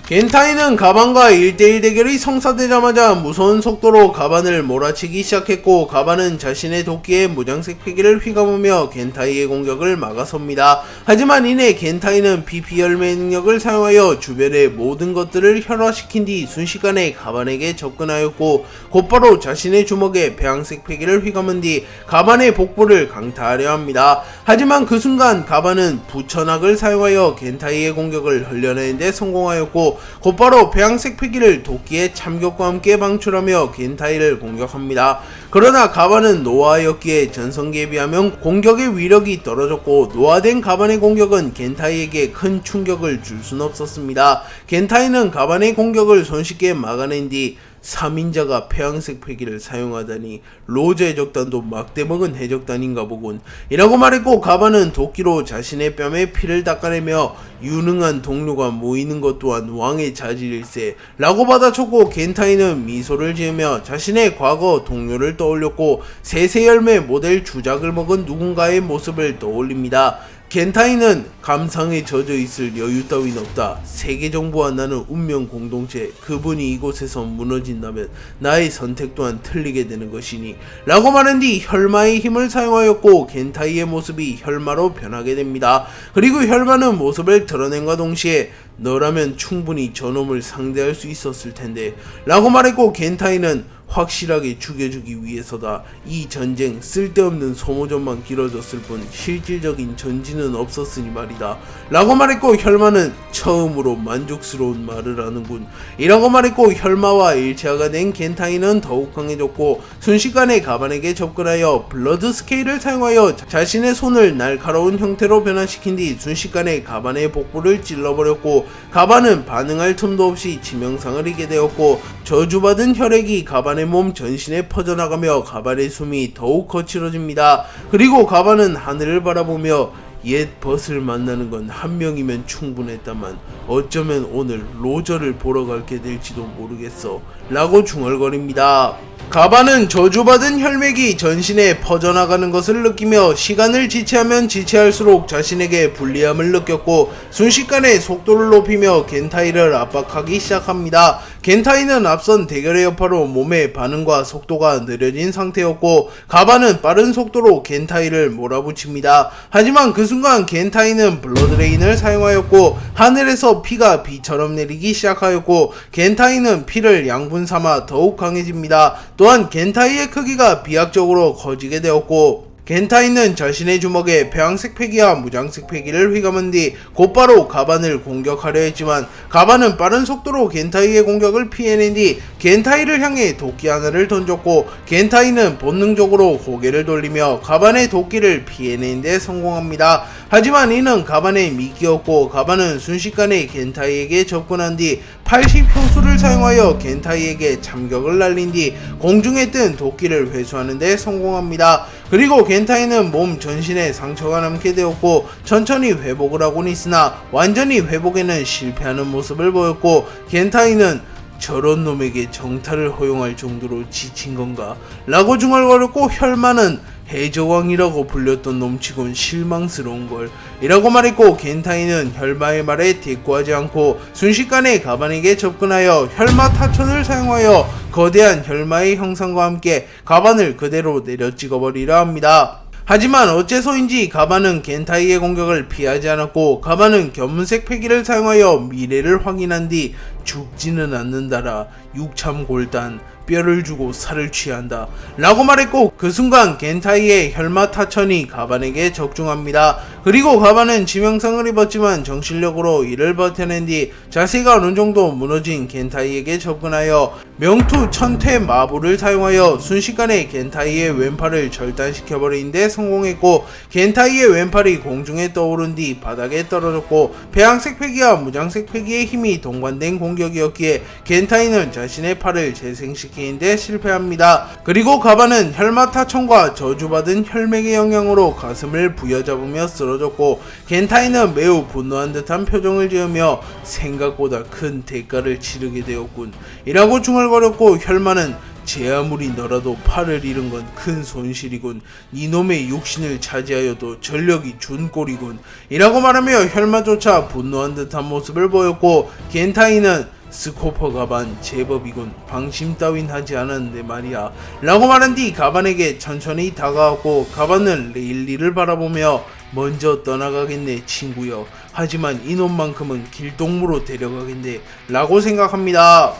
겐타이는 가반과 1대1 대결이 성사되자마자 무서운 속도로 가반을 몰아치기 시작했고, 가반은 자신의 도끼에 무장색 패기를 휘감으며 겐타이의 공격을 막아섭니다. 하지만 이내 겐타이는 PP 열매 능력을 사용하여 주변의 모든 것들을 혈화시킨 뒤 순식간에 가반에게 접근하였고, 곧바로 자신의 주먹에 배양색 패기를 휘감은 뒤 가반의 복부를 강타하려 합니다. 하지만 그 순간 가반은 부천학을 사용하여 겐타이의 공격을 흘려내는 데 성공하였고, 곧바로 배양색 패기를 도끼의 참격과 함께 방출하며 겐타이를 공격합니다. 그러나 가반은 노화였기에 전성기에 비하면 공격의 위력이 떨어졌고, 노화된 가반의 공격은 겐타이에게 큰 충격을 줄 순 없었습니다. 겐타이는 가반의 공격을 손쉽게 막아낸 뒤 3인자가 폐양색 패기를 사용하다니 로저 해적단도 막대먹은 해적단인가 보군 이라고 말했고, 가반은 도끼로 자신의 뺨에 피를 닦아내며 유능한 동료가 모이는 것 또한 왕의 자질일세 라고 받아쳤고, 겐타이는 미소를 지으며 자신의 과거 동료를 떠올렸고 세세열매 모델 주작을 먹은 누군가의 모습을 떠올립니다. 겐타이는 감상에 젖어 있을 여유 따윈 없다. 세계 정부와 나는 운명 공동체. 그분이 이곳에서 무너진다면 나의 선택 또한 틀리게 되는 것이니 라고 말한 뒤 혈마의 힘을 사용하였고, 겐타이의 모습이 혈마로 변하게 됩니다. 그리고 혈마는 모습을 드러낸과 동시에 너라면 충분히 저놈을 상대할 수 있었을 텐데 라고 말했고, 겐타이는 확실하게 죽여주기 위해서다. 이 전쟁 쓸데없는 소모전만 길어졌을 뿐 실질적인 전진은 없었으니 말이다 라고 말했고, 혈마는 처음으로 만족스러운 말을 하는군 이라고 말했고, 혈마와 일체화가 된 겐타이는 더욱 강해졌고, 순식간에 가반에게 접근하여 블러드 스케일을 사용하여 자신의 손을 날카로운 형태로 변화시킨 뒤 순식간에 가반의 복부를 찔러버렸고, 가반은 반응할 틈도 없이 치명상을 입게 되었고, 저주받은 혈액이 가반의 몸 전신에 퍼져나가며 가반의 숨이 더욱 거칠어집니다. 그리고 가반은 하늘을 바라보며 옛 벗을 만나는 건 한 명이면 충분했다만 어쩌면 오늘 로저를 보러 가게 될지도 모르겠어 라고 중얼거립니다. 가반은 저주받은 혈맥이 전신에 퍼져나가는 것을 느끼며 시간을 지체하면 지체할수록 자신에게 불리함을 느꼈고, 순식간에 속도를 높이며 겐타이를 압박하기 시작합니다. 겐타이는 앞선 대결의 여파로 몸의 반응과 속도가 느려진 상태였고, 가반은 빠른 속도로 겐타이를 몰아붙입니다. 하지만 그 순간 겐타이는 블러드레인을 사용하였고, 하늘에서 피가 비처럼 내리기 시작하였고, 겐타이는 피를 양분 삼아 더욱 강해집니다. 또한 겐타이의 크기가 비약적으로 커지게 되었고, 겐타이는 자신의 주먹에 배양색 패기와 무장색 패기를 휘감은 뒤 곧바로 가반을 공격하려 했지만, 가반은 빠른 속도로 겐타이의 공격을 피해낸 뒤 겐타이를 향해 도끼 하나를 던졌고, 겐타이는 본능적으로 고개를 돌리며 가반의 도끼를 피해낸 데 성공합니다. 하지만 이는 가반의 미끼였고, 가반은 순식간에 겐타이에게 접근한 뒤 80효수를 사용하여 겐타이에게 참격을 날린 뒤 공중에 뜬 도끼를 회수하는 데 성공합니다. 그리고 겐타이는 몸 전신에 상처가 남게 되었고 천천히 회복을 하곤 있으나 완전히 회복에는 실패하는 모습을 보였고, 겐타이는 저런 놈에게 정탈을 허용할 정도로 지친 건가? 라고 중얼거렸고, 혈마는 해적왕이라고 불렸던 놈치곤 실망스러운걸 이라고 말했고, 겐타이는 혈마의 말에 대꾸하지 않고 순식간에 가반에게 접근하여 혈마 타천을 사용하여 거대한 혈마의 형상과 함께 가반을 그대로 내려 찍어버리려 합니다. 하지만 어째서인지 가반은 겐타이의 공격을 피하지 않았고, 가반은 견문색 패기를 사용하여 미래를 확인한 뒤 죽지는 않는다라 육참골단 뼈를 주고 살을 취한다 라고 말했고, 그 순간 겐타이의 혈마 타천이 가반에게 적중합니다. 그리고 가반은 치명상을 입었지만 정신력으로 이를 버텨낸 뒤 자세가 어느 정도 무너진 겐타이에게 접근하여 명투 천퇴 마부를 사용하여 순식간에 겐타이의 왼팔을 절단시켜버린 데 성공했고, 겐타이의 왼팔이 공중에 떠오른 뒤 바닥에 떨어졌고, 배양색 패기와 무장색 패기의 힘이 동반된 공격이었기에 겐타이는 자신의 팔을 재생시키는데 실패합니다. 그리고 가반은 혈마타천과 저주받은 혈맥의 영향으로 가슴을 부여잡으며 쓰러졌고, 겐타이는 매우 분노한 듯한 표정을 지으며 생각보다 큰 대가를 치르게 되었군 이라고 중얼거렸고, 혈마는 제 아무리 너라도 팔을 잃은 건 큰 손실이군. 이놈의 육신을 차지하여도 전력이 준 꼴이군. 이라고 말하며 혈마조차 분노한 듯한 모습을 보였고, 겐타이는 스코퍼 가반 제법이군. 방심 따윈 하지 않았는데 말이야. 라고 말한 뒤 가반에게 천천히 다가왔고, 가반은 레일리를 바라보며 먼저 떠나가겠네 친구여. 하지만 이놈만큼은 길동무로 데려가겠네 라고 생각합니다.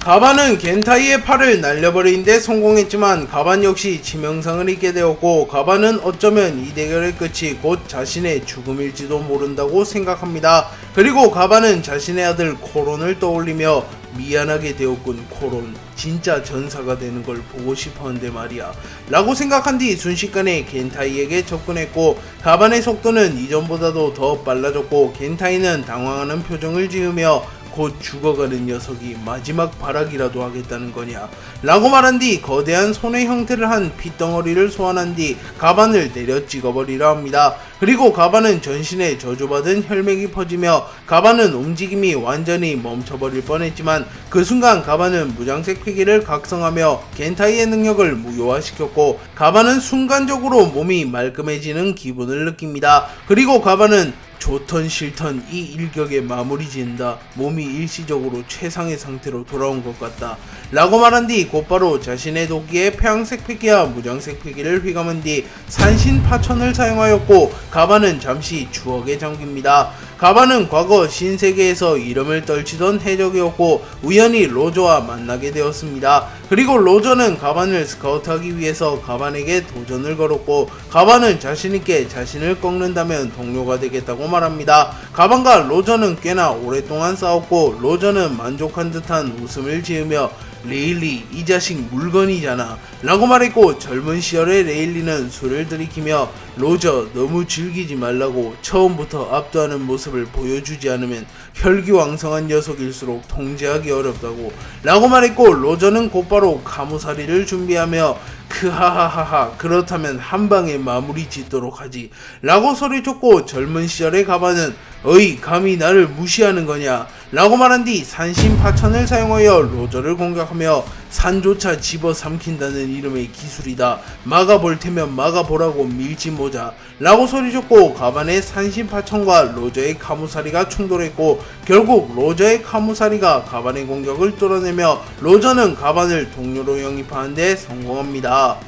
가반은 겐타이의 팔을 날려버리는데 성공했지만 가반 역시 치명상을 입게 되었고, 가반은 어쩌면 이 대결의 끝이 곧 자신의 죽음일지도 모른다고 생각합니다. 그리고 가반은 자신의 아들 코론을 떠올리며 미안하게 되었군 코론. 진짜 전사가 되는 걸 보고 싶었는데 말이야 라고 생각한 뒤 순식간에 겐타이에게 접근했고, 가반의 속도는 이전보다도 더 빨라졌고, 겐타이는 당황하는 표정을 지으며 곧 죽어가는 녀석이 마지막 발악이라도 하겠다는 거냐 라고 말한 뒤 거대한 손의 형태를 한 핏덩어리를 소환한 뒤 가반을 내려 찍어버리려 합니다. 그리고 가반은 전신에 저주받은 혈맥이 퍼지며 가반은 움직임이 완전히 멈춰버릴 뻔했지만, 그 순간 가반은 무장색 패기를 각성하며 겐타이의 능력을 무효화시켰고, 가반은 순간적으로 몸이 말끔해지는 기분을 느낍니다. 그리고 가반은 좋던 싫던 이 일격에 마무리 지은다. 몸이 일시적으로 최상의 상태로 돌아온 것 같다 라고 말한 뒤 곧바로 자신의 도끼에 폐왕색 패기와 무장색 패기를 휘감은 뒤 산신파천을 사용하였고, 가반은 잠시 추억에 잠깁니다. 가반은 과거 신세계에서 이름을 떨치던 해적이었고 우연히 로저와 만나게 되었습니다. 그리고 로저는 가반을 스카우트하기 위해서 가반에게 도전을 걸었고, 가반은 자신있게 자신을 꺾는다면 동료가 되겠다고 말합니다. 가반과 로저는 꽤나 오랫동안 싸웠고, 로저는 만족한 듯한 웃음을 지으며 레일리 이 자식 물건이잖아 라고 말했고, 젊은 시절의 레일리는 술을 들이키며 로저 너무 즐기지 말라고, 처음부터 압도하는 모습을 보여주지 않으면 혈기왕성한 녀석일수록 통제하기 어렵다고 라고 말했고, 로저는 곧바로 카무사리를 준비하며 크하하하하 그렇다면 한방에 마무리 짓도록 하지 라고 소리쳤고, 젊은 시절의 가반은 어이 감히 나를 무시하는 거냐 라고 말한 뒤 산신파천을 사용하여 로저를 공격하며 산조차 집어삼킨다는 이름의 기술이다. 막아볼 테면 막아보라고 밀짚모자 라고 소리쳤고, 가반의 산신파천과 로저의 카무사리가 충돌했고, 결국 로저의 카무사리가 가반의 공격을 뚫어내며 로저는 가반을 동료로 영입하는 데 성공합니다.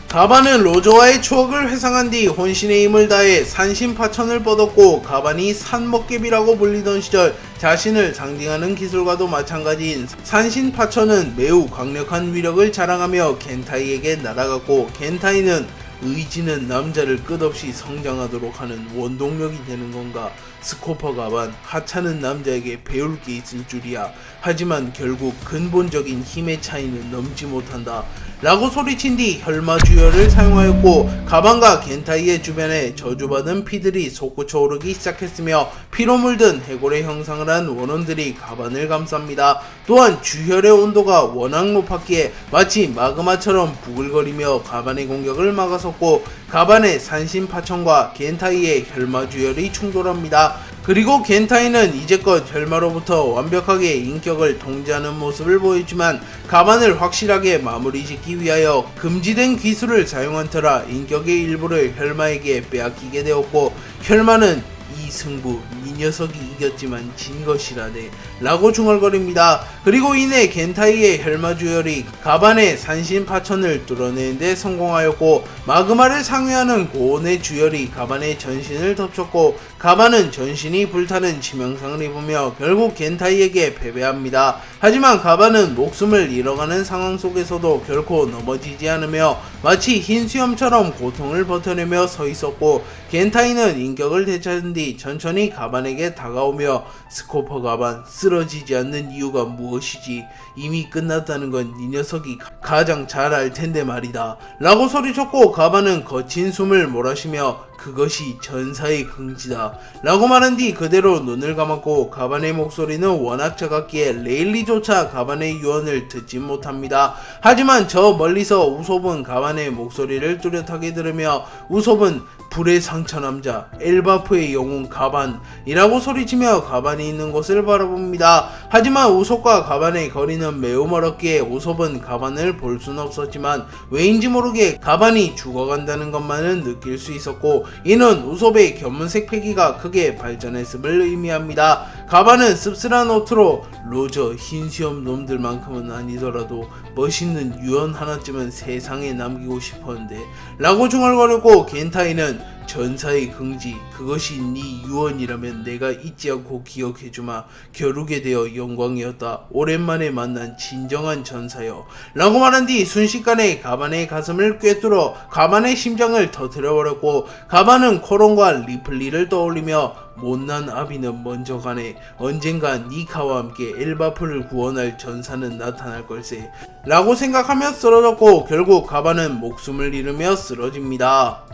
가반은 로저와의 추억을 회상한 뒤 혼신의 힘을 다해 산신파천을 뻗었고, 가반이 산먹개비라고 불리던 시절 자신을 상징하는 기술과도 마찬가지인 산신파천은 매우 강력한 위력을 자랑하며 겐타이에게 날아갔고, 겐타이는 의지는 남자를 끝없이 성장하도록 하는 원동력이 되는 건가? 스코퍼 가반, 하찮은 남자에게 배울 게 있을 줄이야. 하지만 결국 근본적인 힘의 차이는 넘지 못한다 라고 소리친 뒤 혈마주열을 사용하였고, 가반과 겐타이의 주변에 저주받은 피들이 솟구쳐 오르기 시작했으며 피로 물든 해골의 형상을 한 원혼들이 가반을 감쌉니다. 또한 주혈의 온도가 워낙 높았기에 마치 마그마처럼 부글거리며 가반의 공격을 막아섰고, 가반의 산신파천과 겐타이의 혈마주열이 충돌합니다. 그리고 겐타이는 이제껏 혈마로부터 완벽하게 인격을 통제하는 모습을 보였지만, 가반을 확실하게 마무리 짓기 위하여 금지된 기술을 사용한 터라 인격의 일부를 혈마에게 빼앗기게 되었고, 혈마는 이 승부 이 녀석이 이겼지만 진 것이라네 라고 중얼거립니다. 그리고 이내 겐타이의 혈마주열이 가반의 산신파천을 뚫어내는데 성공하였고, 마그마를 상회하는 고온의 주열이 가반의 전신을 덮쳤고, 가반은 전신이 불타는 치명상을 입으며 결국 겐타이에게 패배합니다. 하지만 가반은 목숨을 잃어가는 상황 속에서도 결코 넘어지지 않으며 마치 흰 수염처럼 고통을 버텨내며 서 있었고, 겐타이는 인격을 되찾은 뒤 천천히 가반에게 다가오며 스코퍼 가반, 쓰러지지 않는 이유가 무엇이지? 이미 끝났다는 건 이 녀석이 가장 잘 알 텐데 말이다 라고 소리쳤고, 가반은 거친 숨을 몰아쉬며 그것이 전사의 긍지다 라고 말한 뒤 그대로 눈을 감았고, 가반의 목소리는 워낙 작았기에 레일리조차 가반의 유언을 듣지 못합니다. 하지만 저 멀리서 우솝은 가반의 목소리를 뚜렷하게 들으며 우솝은 불의 상처 남자 엘바프의 영웅 가반이라고 소리치며 가반이 있는 곳을 바라봅니다. 하지만 우섭과 가반의 거리는 매우 멀었기에 우섭은 가반을 볼 수는 없었지만 왜인지 모르게 가반이 죽어간다는 것만은 느낄 수 있었고, 이는 우섭의 견문색 패기가 크게 발전했음을 의미합니다. 가반은 씁쓸한 어투로 로저 흰수염 놈들만큼은 아니더라도 멋있는 유언 하나쯤은 세상에 남기고 싶었는데 라고 중얼거렸고, 겐타이는 전사의 긍지, 그것이 네 유언이라면 내가 잊지 않고 기억해주마. 겨루게 되어 영광이었다. 오랜만에 만난 진정한 전사여 라고 말한 뒤 순식간에 가반의 가슴을 꿰뚫어 가반의 심장을 터뜨려버렸고, 가반은 코론과 리플리를 떠올리며 못난 아비는 먼저 가네. 언젠가 니카와 함께 엘바프를 구원할 전사는 나타날 걸세 라고 생각하며 쓰러졌고, 결국 가반은 목숨을 잃으며 쓰러집니다.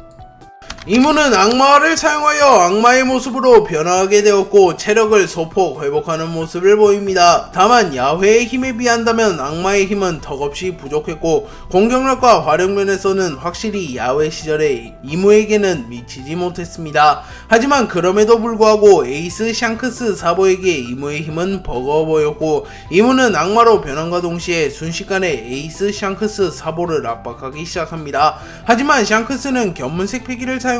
이무는 악마화를 사용하여 악마의 모습으로 변화하게 되었고 체력을 소폭 회복하는 모습을 보입니다. 다만 야훼의 힘에 비한다면 악마의 힘은 턱없이 부족했고 공격력과 활용면에서는 확실히 야훼 시절에 이무에게는 미치지 못했습니다. 하지만 그럼에도 불구하고 에이스 샹크스 사보에게 이무의 힘은 버거워 보였고, 이무는 악마로 변한과 동시에 순식간에 에이스 샹크스 사보를 압박하기 시작합니다. 하지만 샹크스는 견문색 패기를 사용하여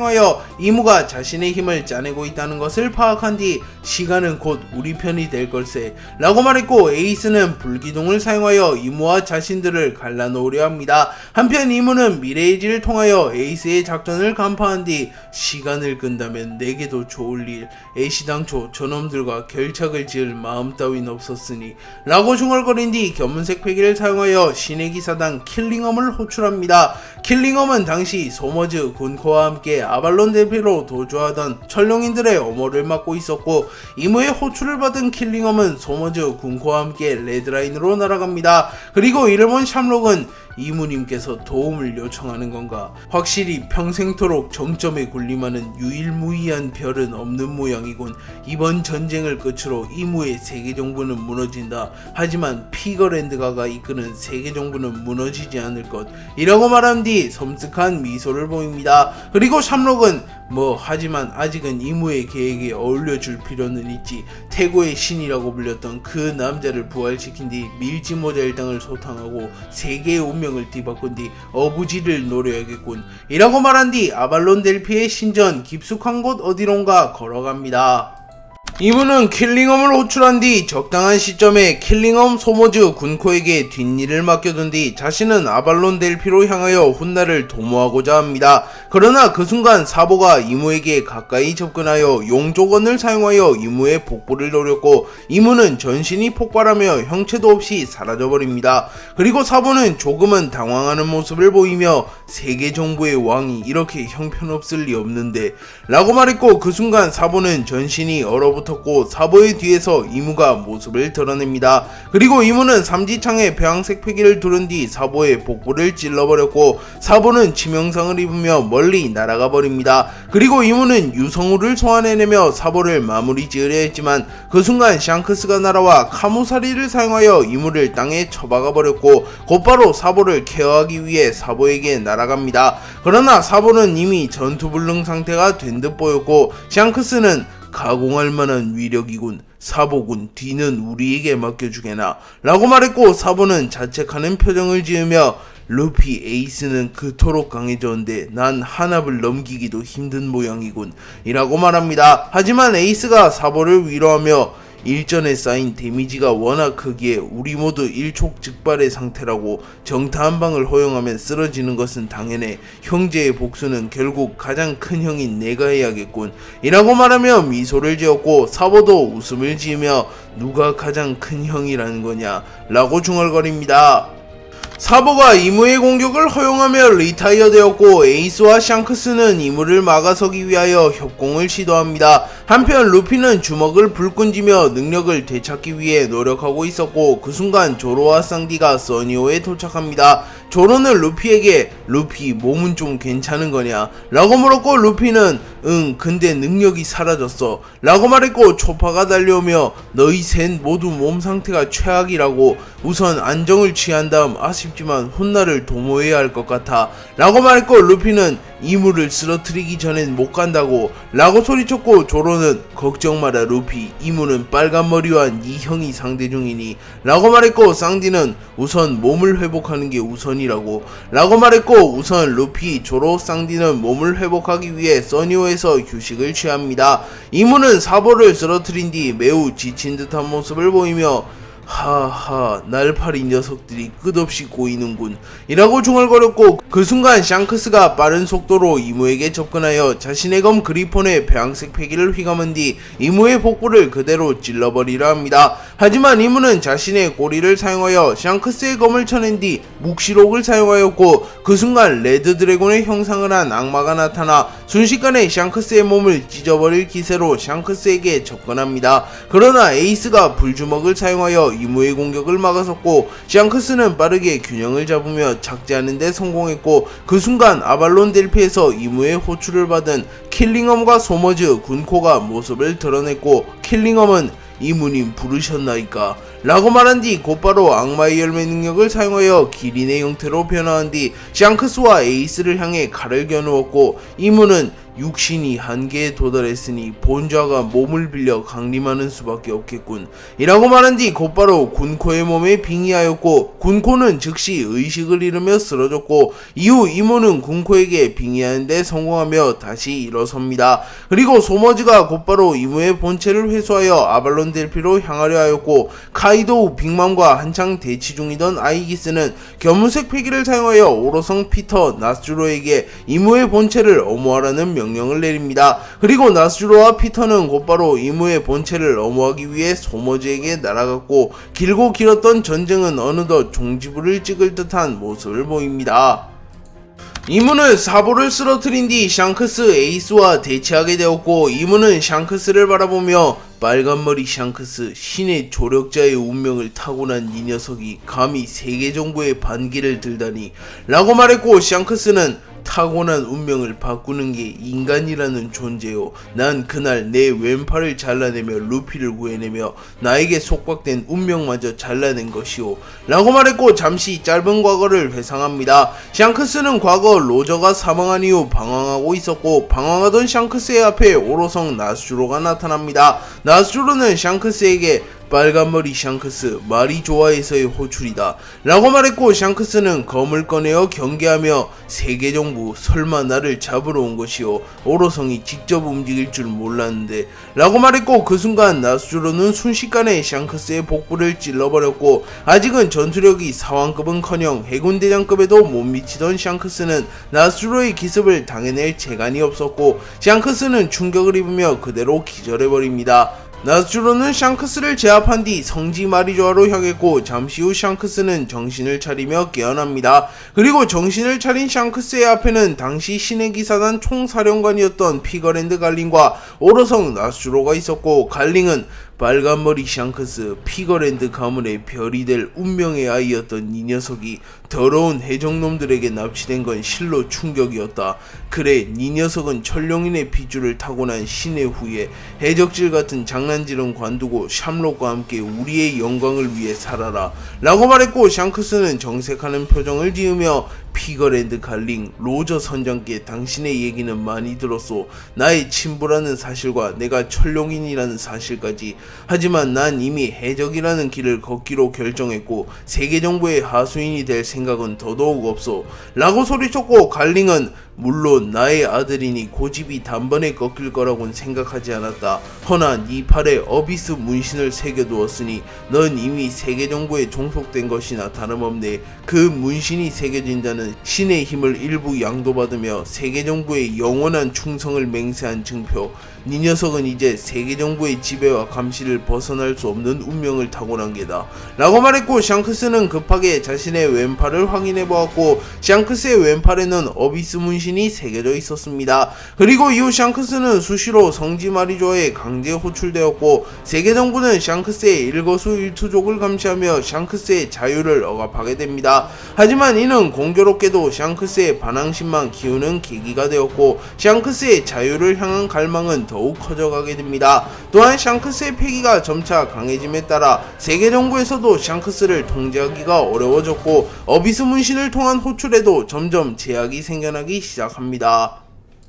이무가 자신의 힘을 짜내고 있다는 것을 파악한 뒤 시간은 곧 우리 편이 될 걸세 라고 말했고, 에이스는 불기둥을 사용하여 이무와 자신들을 갈라놓으려 합니다. 한편 이무는 미래의 질을 통하여 에이스의 작전을 간파한 뒤 시간을 끈다면 내게도 좋을 일, 애시당초 저놈들과 결착을 지을 마음 따윈 없었으니 라고 중얼거린 뒤 견문색 패기를 사용하여 신의 기사단 킬링엄을 호출합니다. 킬링엄은 당시 소머즈 군코와 함께 아발론 대피로 도주하던 철룡인들의 엄호를 맡고 있었고, 이무의 호출을 받은 킬링엄은 소머즈 군코와 함께 레드라인으로 날아갑니다. 그리고 이를 본 샴록은 이무님께서 도움을 요청하는 건가? 확실히 평생토록 정점에 군림하는 유일무이한 별은 없는 모양이군. 이번 전쟁을 끝으로 이무의 세계정부는 무너진다. 하지만 피거랜드가가 이끄는 세계정부는 무너지지 않을 것 이라고 말한 뒤 섬뜩한 미소를 보입니다. 그리고 샴록은 하지만 아직은 이무의 계획에 어울려줄 필요는 있지. 태고의 신이라고 불렸던 그 남자를 부활시킨 뒤 밀지모자 일당을 소탕하고 세계의 운명을 뒤바꾼 뒤 어부지를 노려야겠군 이라고 말한 뒤 아발론 델피의 신전 깊숙한 곳 어디론가 걸어갑니다. 이무는 킬링엄을 호출한 뒤 적당한 시점에 킬링엄 소모즈 군코에게 뒷일을 맡겨둔 뒤 자신은 아발론 델피로 향하여 훗날을 도모하고자 합니다. 그러나 그 순간 사보가 이무에게 가까이 접근하여 용조건을 사용하여 이무의 복부를 노렸고, 이무는 전신이 폭발하며 형체도 없이 사라져버립니다. 그리고 사보는 조금은 당황하는 모습을 보이며 세계 정부의 왕이 이렇게 형편없을 리 없는데 라고 말했고, 그 순간 사보는 전신이 얼어붙었고 사보의 뒤에서 이무가 모습을 드러냅니다. 그리고 이무는 삼지창에 배황색 패기를 두른 뒤 사보의 복부를 찔러버렸고 사보는 치명상을 입으며 멀리 날아가 버립니다. 그리고 이무는 유성우를 소환해내며 사보를 마무리 지으려 했지만 그 순간 샹크스가 날아와 카무사리를 사용하여 이무를 땅에 쳐박아 버렸고 곧바로 사보를 케어하기 위해 사보에게 날아갑니다. 그러나 사보는 이미 전투불능 상태가 된 듯 보였고 샹크스는 가공할 만한 위력이군. 사보군, 뒤는 우리에게 맡겨주게나 라고 말했고, 사보는 자책하는 표정을 지으며 루피 에이스는 그토록 강해졌는데 난 한압을 넘기기도 힘든 모양이군 이라고 말합니다. 하지만 에이스가 사보를 위로하며 일전에 쌓인 데미지가 워낙 크기에 우리 모두 일촉즉발의 상태라고 정타 한 방을 허용하면 쓰러지는 것은 당연해. 형제의 복수는 결국 가장 큰 형인 내가 해야겠군 이라고 말하며 미소를 지었고, 사보도 웃음을 지으며 누가 가장 큰 형이라는 거냐 라고 중얼거립니다. 사보가 이무의 공격을 허용하며 리타이어 되었고, 에이스와 샹크스는 이무를 막아서기 위하여 협공을 시도합니다. 한편 루피는 주먹을 불끈지며 능력을 되찾기 위해 노력하고 있었고, 그 순간 조로와 쌍디가 써니오에 도착합니다. 조로는 루피에게 루피 몸은 좀 괜찮은 거냐 라고 물었고, 루피는 응 근데 능력이 사라졌어 라고 말했고, 초파가 달려오며 너희 셋 모두 몸 상태가 최악이라고 우선 안정을 취한 다음 싶지만 훗날을 도모해야 할 것 같아 라고 말했고, 루피는 이무를 쓰러뜨리기 전엔 못 간다고 라고 소리쳤고, 조로는 걱정 마라 루피, 이무는 빨간 머리와 네 형이 상대 중이니 라고 말했고, 쌍디는 우선 몸을 회복하는 게 우선이라고 라고 말했고, 우선 루피, 조로, 쌍디는 몸을 회복하기 위해 써니오에서 휴식을 취합니다. 이무는 사보를 쓰러뜨린 뒤 매우 지친 듯한 모습을 보이며 하하, 날파리 녀석들이 끝없이 꼬이는군 이라고 중얼거렸고, 그 순간 샹크스가 빠른 속도로 이무에게 접근하여 자신의 검 그리폰의 배양색 패기를 휘감은 뒤 이무의 복부를 그대로 찔러버리려 합니다. 하지만 이무는 자신의 꼬리를 사용하여 샹크스의 검을 쳐낸 뒤 묵시록을 사용하였고, 그 순간 레드 드래곤의 형상을 한 악마가 나타나 순식간에 샹크스의 몸을 찢어버릴 기세로 샹크스에게 접근합니다. 그러나 에이스가 불주먹을 사용하여 이무의 공격을 막아섰고, 샹크스는 빠르게 균형을 잡으며 착지하는 데 성공했고, 그 순간 아발론 델피에서 이무의 호출을 받은 킬링엄과 소머즈, 군코가 모습을 드러냈고, 킬링엄은 이무님 부르셨나이까 라고 말한 뒤 곧바로 악마의 열매 능력을 사용하여 기린의 형태로 변화한 뒤 샹크스와 에이스를 향해 칼을 겨누었고, 이무는 육신이 한계에 도달했으니 본좌가 몸을 빌려 강림하는 수밖에 없겠군 이라고 말한 뒤 곧바로 군코의 몸에 빙의하였고, 군코는 즉시 의식을 잃으며 쓰러졌고, 이후 이모는 군코에게 빙의하는데 성공하며 다시 일어섭니다. 그리고 소머즈가 곧바로 이모의 본체를 회수하여 아발론 델피로 향하려 하였고, 카이도우 빅맘과 한창 대치 중이던 아이기스는 견문색 패기를 사용하여 오로성 피터 나스주로에게 이모의 본체를 엄호하라는 명령을 내립니다. 그리고 나스주로와 피터는 곧바로 이무의 본체를 엄호하기 위해 소머즈에게 날아갔고, 길고 길었던 전쟁은 어느덧 종지부를 찍을 듯한 모습을 보입니다. 이무는 사보를 쓰러뜨린 뒤 샹크스, 에이스와 대치하게 되었고, 이무는 샹크스를 바라보며 빨간머리 샹크스, 신의 조력자의 운명을 타고난 이 녀석이 감히 세계 정부의 반기를 들다니 라고 말했고, 샹크스는 타고난 운명을 바꾸는 게 인간이라는 존재요. 난 그날 내 왼팔을 잘라내며 루피를 구해내며 나에게 속박된 운명마저 잘라낸 것이오 라고 말했고, 잠시 짧은 과거를 회상합니다. 샹크스는 과거 로저가 사망한 이후 방황하고 있었고, 방황하던 샹크스의 앞에 오로성 나스주로가 나타납니다. 나스주로는 샹크스에게 빨간머리 샹크스, 말이 좋아해서의 호출이다 라고 말했고, 샹크스는 검을 꺼내어 경계하며 세계정부, 설마 나를 잡으러 온 것이오, 오로성이 직접 움직일 줄 몰랐는데 라고 말했고, 그 순간 나스주로는 순식간에 샹크스의 복부를 찔러버렸고, 아직은 전투력이 사왕급은커녕 해군대장급에도 못 미치던 샹크스는 나스주로의 기습을 당해낼 재간이 없었고, 샹크스는 충격을 입으며 그대로 기절해버립니다. 나스주로는 샹크스를 제압한 뒤 성지 마리조아로 향했고, 잠시 후 샹크스는 정신을 차리며 깨어납니다. 그리고 정신을 차린 샹크스의 앞에는 당시 신의 기사단 총사령관이었던 피거랜드 갈링과 오로성 나스주로가 있었고, 갈링은 빨간머리 샹크스, 피거랜드 가문의 별이 될 운명의 아이였던 이 녀석이 더러운 해적놈들에게 납치된 건 실로 충격이었다. 그래, 이 녀석은 천룡인의 핏줄을 타고난 신의 후예, 해적질 같은 장난질은 관두고 샴록과 함께 우리의 영광을 위해 살아라 라고 말했고, 샹크스는 정색하는 표정을 지으며 피거랜드 갈링, 로저 선장께 당신의 얘기는 많이 들었소. 나의 친부라는 사실과 내가 천룡인이라는 사실까지. 하지만 난 이미 해적이라는 길을 걷기로 결정했고, 세계정부의 하수인이 될 생각은 더더욱 없소 라고 소리쳤고, 갈링은 물론 나의 아들이니 고집이 단번에 꺾일 거라고는 생각하지 않았다. 허나 네 팔에 어비스 문신을 새겨두었으니 넌 이미 세계정부에 종속된 것이나 다름없네. 그 문신이 새겨진 자는 신의 힘을 일부 양도받으며 세계정부의 영원한 충성을 맹세한 증표. 네 녀석은 이제 세계정부의 지배와 감시를 벗어날 수 없는 운명을 타고난 게다 라고 말했고, 샹크스는 급하게 자신의 왼팔을 확인해보았고, 샹크스의 왼팔에는 어비스 문신이 새겨져 있었습니다. 그리고 이후 샹크스는 수시로 성지 마리조아에 강제 호출되었고, 세계정부는 샹크스의 일거수일투족을 감시하며 샹크스의 자유를 억압하게 됩니다. 하지만 이는 공교롭 공교롭게도 샹크스의 반항심만 키우는 계기가 되었고 샹크스의 자유를 향한 갈망은 더욱 커져가게 됩니다. 또한 샹크스의 패기가 점차 강해짐에 따라 세계 정부에서도 샹크스를 통제하기가 어려워졌고 어비스 문신을 통한 호출에도 점점 제약이 생겨나기 시작합니다.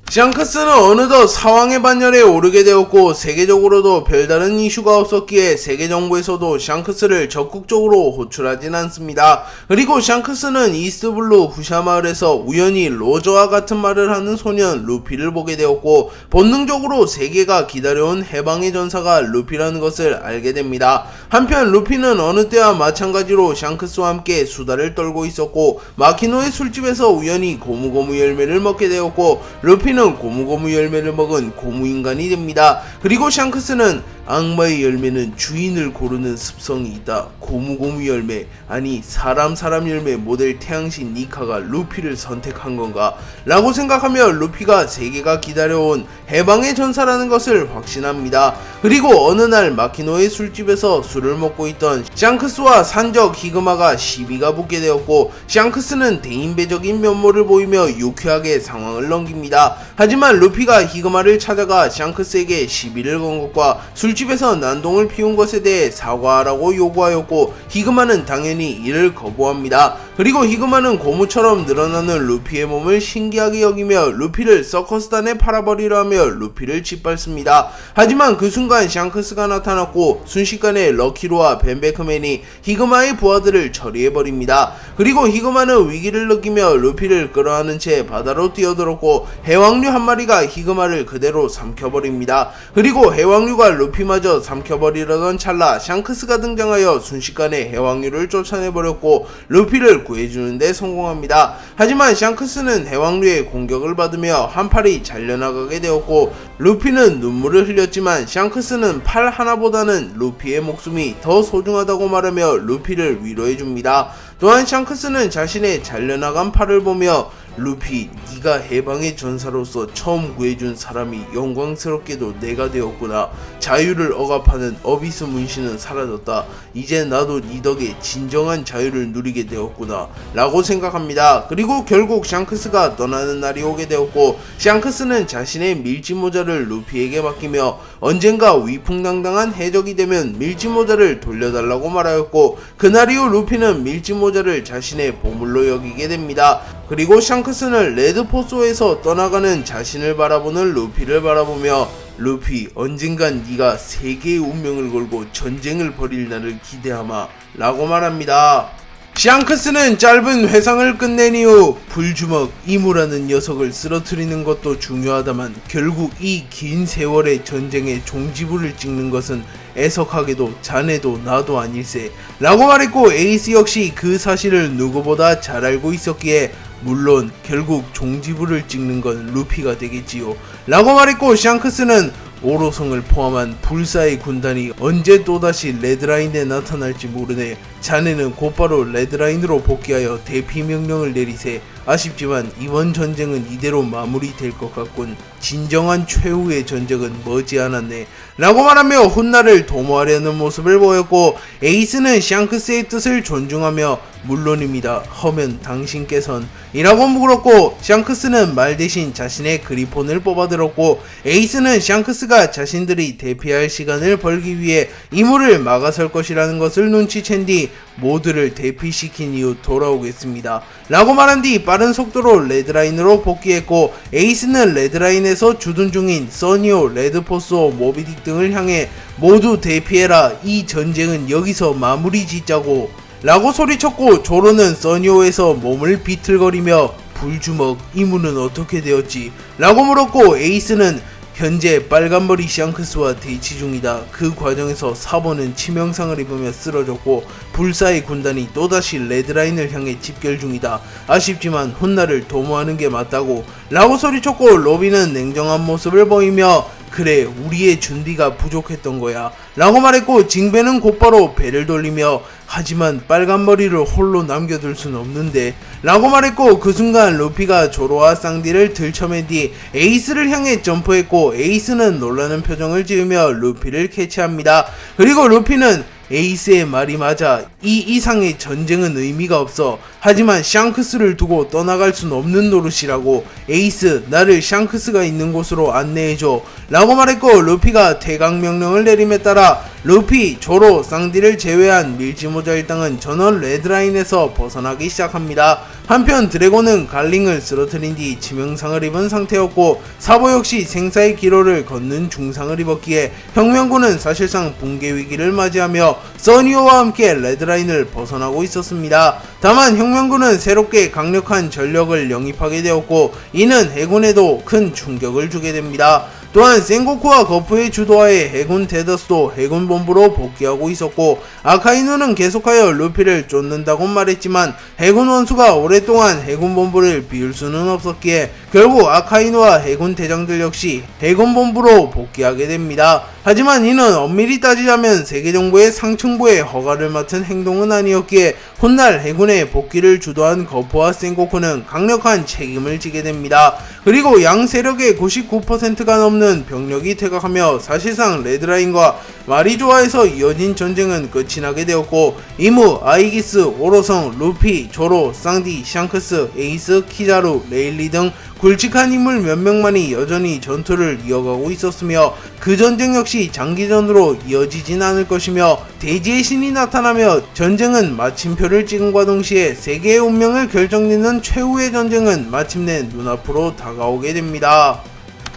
샹크스는 어느덧 사왕의 반열에 오르게 되었고 세계적으로도 별다른 이슈가 없었기에 세계 정부에서도 샹크스를 적극적으로 호출하진 않습니다. 그리고 샹크스는 이스트블루 후샤 마을에서 우연히 로저와 같은 말을 하는 소년 루피를 보게 되었고 본능적으로 세계가 기다려온 해방의 전사가 루피라는 것을 알게 됩니다. 한편 루피는 어느 때와 마찬가지로 샹크스와 함께 수다를 떨고 있었고 마키노의 술집에서 우연히 고무고무 열매를 먹게 되었고 루피는 고무고무 열매를 먹은 고무인간이 됩니다. 그리고 샹크스는 악마의 열매는 주인을 고르는 습성이 있다. 고무고무 열매, 아니 사람 열매 모델 태양신 니카가 루피를 선택한 건가? 라고 생각하며 루피가 세계가 기다려온 해방의 전사라는 것을 확신합니다. 그리고 어느 날 마키노의 술집에서 술을 먹고 있던 샹크스와 산적 히그마가 시비가 붙게 되었고 샹크스는 대인배적인 면모를 보이며 유쾌하게 상황을 넘깁니다. 하지만 루피가 히그마를 찾아가 샹크스에게 시비를 건 것과 술집에서 난동을 피운 것에 대해 사과하라고 요구하였고 히그마는 당연히 이를 거부합니다. 그리고 히그마는 고무처럼 늘어나는 루피의 몸을 신기하게 여기며 루피를 서커스단에 팔아버리려 하며 루피를 짓밟습니다. 하지만 그 순간 샹크스가 나타났고 순식간에 럭키로와 벤베크맨이 히그마의 부하들을 처리해버립니다. 그리고 히그마는 위기를 느끼며 루피를 끌어안은 채 바다로 뛰어들었고 해왕류 한 마리가 히그마를 그대로 삼켜버립니다. 그리고 해왕류가 루피마저 삼켜버리려던 찰나 샹크스가 등장하여 순식간에 해왕류를 쫓아내버렸고 루피를 구해주는데 성공합니다. 하지만 샹크스는 해왕류의 공격을 받으며 한 팔이 잘려나가게 되었고 루피는 눈물을 흘렸지만 샹크스는 팔 하나보다는 루피의 목숨이 더 소중하다고 말하며 루피를 위로해줍니다. 또한 샹크스는 자신의 잘려나간 팔을 보며 루피, 네가 해방의 전사로서 처음 구해준 사람이 영광스럽게도 내가 되었구나. 자유를 억압하는 어비스 문신은 사라졌다. 이제 나도 네 덕에 진정한 자유를 누리게 되었구나 라고 생각합니다. 그리고 결국 샹크스가 떠나는 날이 오게 되었고 샹크스는 자신의 밀짚모자를 루피에게 맡기며 언젠가 위풍당당한 해적이 되면 밀짚모자를 돌려달라고 말하였고 그날 이후 루피는 밀짚모자를 자신의 보물로 여기게 됩니다. 그리고 샹크스는 레드포소에서 떠나가는 자신을 바라보는 루피를 바라보며 루피, 언젠간 네가 세계의 운명을 걸고 전쟁을 벌일 날을 기대하마 라고 말합니다. 샹크스는 짧은 회상을 끝낸 이후 불주먹 이무라는 녀석을 쓰러뜨리는 것도 중요하다만 결국 이 긴 세월의 전쟁의 종지부를 찍는 것은 애석하게도 자네도 나도 아닐세 라고 말했고 에이스 역시 그 사실을 누구보다 잘 알고 있었기에 물론 결국 종지부를 찍는 건 루피가 되겠지요 라고 말했고 샹크스는 오로성을 포함한 불사의 군단이 언제 또다시 레드라인에 나타날지 모르네. 자네는 곧바로 레드라인으로 복귀하여 대피 명령을 내리세. 아쉽지만 이번 전쟁은 이대로 마무리될 것 같군. 진정한 최후의 전쟁은 머지않았네 라고 말하며 훗날을 도모하려는 모습을 보였고 에이스는 샹크스의 뜻을 존중하며 물론입니다. 허면 당신께선 이라고 물었고 샹크스는 말 대신 자신의 그리폰을 뽑아들었고 에이스는 샹크스가 자신들이 대피할 시간을 벌기 위해 이물을 막아설 것이라는 것을 눈치챈 뒤 모두를 대피시킨 이후 돌아오겠습니다 라고 말한 뒤 빠른 속도로 레드라인으로 복귀했고 에이스는 레드라인에서 주둔 중인 써니오, 레드포스오, 모비딕 등을 향해 모두 대피해라. 이 전쟁은 여기서 마무리 짓자고 라고 소리쳤고 조로는 써니오에서 몸을 비틀거리며 불주먹 이무는 어떻게 되었지? 라고 물었고 에이스는 현재 빨간머리 샹크스와 대치 중이다. 그 과정에서 사번은 치명상을 입으며 쓰러졌고 불사의 군단이 또다시 레드라인을 향해 집결 중이다. 아쉽지만 훗날을 도모하는 게 맞다고 라고 소리쳤고 로비는 냉정한 모습을 보이며 그래 우리의 준비가 부족했던 거야 라고 말했고 징베는 곧바로 배를 돌리며 하지만 빨간머리를 홀로 남겨둘 순 없는데 라고 말했고 그 순간 루피가 조로와 쌍디를 들쳐맨 뒤 에이스를 향해 점프했고 에이스는 놀라는 표정을 지으며 루피를 캐치합니다. 그리고 루피는 에이스의 말이 맞아. 이 이상의 전쟁은 의미가 없어. 하지만 샹크스를 두고 떠나갈 순 없는 노릇이라고. 에이스, 나를 샹크스가 있는 곳으로 안내해줘 라고 말했고, 루피가 퇴각 명령을 내림에 따라 루피, 조로, 쌍디를 제외한 밀지모자 일당은 전원 레드라인에서 벗어나기 시작합니다. 한편 드래곤은 갈링을 쓰러뜨린 뒤 치명상을 입은 상태였고, 사보 역시 생사의 기로를 걷는 중상을 입었기에 혁명군은 사실상 붕괴 위기를 맞이하며 써니오와 함께 레드라인을 벗어나고 있었습니다. 다만 혁명군은 새롭게 강력한 전력을 영입하게 되었고, 이는 해군에도 큰 충격을 주게 됩니다. 또한 센고쿠와 거푸의 주도하에 해군 데더스도 해군 본부로 복귀하고 있었고, 아카이누는 계속하여 루피를 쫓는다고 말했지만 해군 원수가 오랫동안 해군 본부를 비울 수는 없었기에 결국 아카이누와 해군 대장들 역시 해군 본부로 복귀하게 됩니다. 하지만 이는 엄밀히 따지자면 세계정부의 상층부의 허가를 맡은 행동은 아니었기에 훗날 해군의 복귀를 주도한 거푸와 센고쿠는 강력한 책임을 지게 됩니다. 그리고 양 세력의 99%가 넘는 병력이 퇴각하며 사실상 레드라인과 마리조아에서 이어진 전쟁은 끝이 나게 되었고, 이무, 아이기스, 오로성, 루피, 조로, 쌍디, 샹크스, 에이스, 키자루, 레일리 등 굵직한 인물 몇 명만이 여전히 전투를 이어가고 있었으며, 그 전쟁 역시 장기전으로 이어지진 않을 것이며, 대지의 신이 나타나며 전쟁은 마침표를 찍음과 동시에 세계의 운명을 결정짓는 최후의 전쟁은 마침내 눈앞으로 다가오게 됩니다.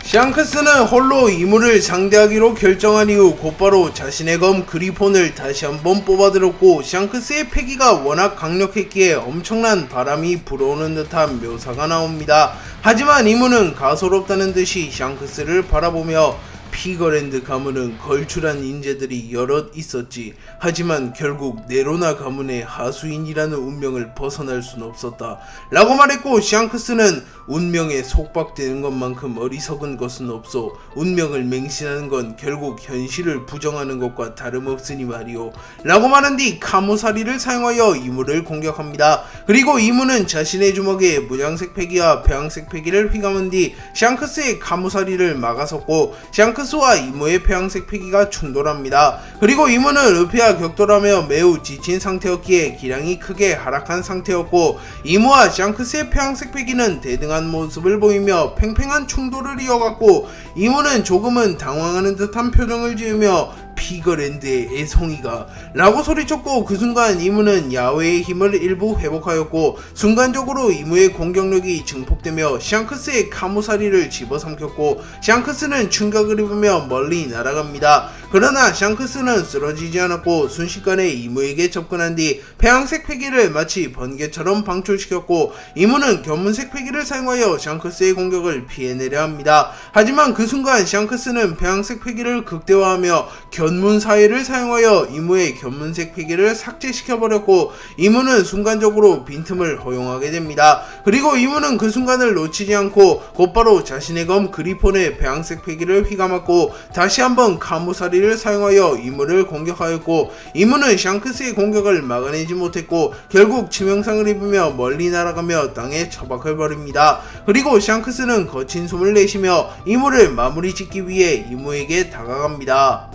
샹크스는 홀로 이무를 상대하기로 결정한 이후 곧바로 자신의 검 그리폰을 다시 한번 뽑아들었고, 샹크스의 패기가 워낙 강력했기에 엄청난 바람이 불어오는 듯한 묘사가 나옵니다. 하지만 이무는 가소롭다는 듯이 샹크스를 바라보며 피거랜드 가문은 걸출한 인재들이 여럿 있었지. 하지만 결국 네로나 가문의 하수인이라는 운명을 벗어날 순 없었다 라고 말했고, 샹크스는 운명에 속박되는 것만큼 어리석은 것은 없소. 운명을 맹신하는 건 결국 현실을 부정하는 것과 다름없으니 말이오 라고 말한 뒤 카무사리를 사용하여 이무를 공격합니다. 그리고 이무는 자신의 주먹에 무장색 패기와 폐왕색 패기를 휘감은 뒤 샹크스의 카무사리를 막아섰고, 샹크스와 이무의 폐왕색 패기가 충돌합니다. 그리고 이무는 루피와 격돌하며 매우 지친 상태였기에 기량이 크게 하락한 상태였고, 이무와 샹크스의 폐왕색 패기는 대등한 모습을 보이며 팽팽한 충돌을 이어갔고, 이무는 조금은 당황하는 듯한 표정을 지으며 피거랜드의 애송이가 라고 소리쳤고, 그 순간 이무는 야외의 힘을 일부 회복하였고, 순간적으로 이무의 공격력이 증폭되며 샹크스의 카무사리를 집어삼켰고, 샹크스는 충격을 입으며 멀리 날아갑니다. 그러나 샹크스는 쓰러지지 않았고 순식간에 이무에게 접근한 뒤 폐왕색 패기를 마치 번개처럼 방출시켰고, 이무는 견문색 패기를 사용하여 샹크스의 공격을 피해내려 합니다. 하지만 그 순간 샹크스는 폐왕색 패기를 극대화하며 견문사회를 사용하여 이무의 견문색 패기를 삭제시켜버렸고, 이무는 순간적으로 빈틈을 허용하게 됩니다. 그리고 이무는 그 순간을 놓치지 않고 곧바로 자신의 검 그리폰의 폐왕색 패기를 휘감았고, 다시 한번 카무사리를 사용하여 이무를 공격하였고, 이무는 샹크스의 공격을 막아내지 못했고 결국 치명상을 입으며 멀리 날아가며 땅에 처박혀 버립니다. 그리고 샹크스는 거친 숨을 내쉬며 이무를 마무리 짓기 위해 이무에게 다가갑니다.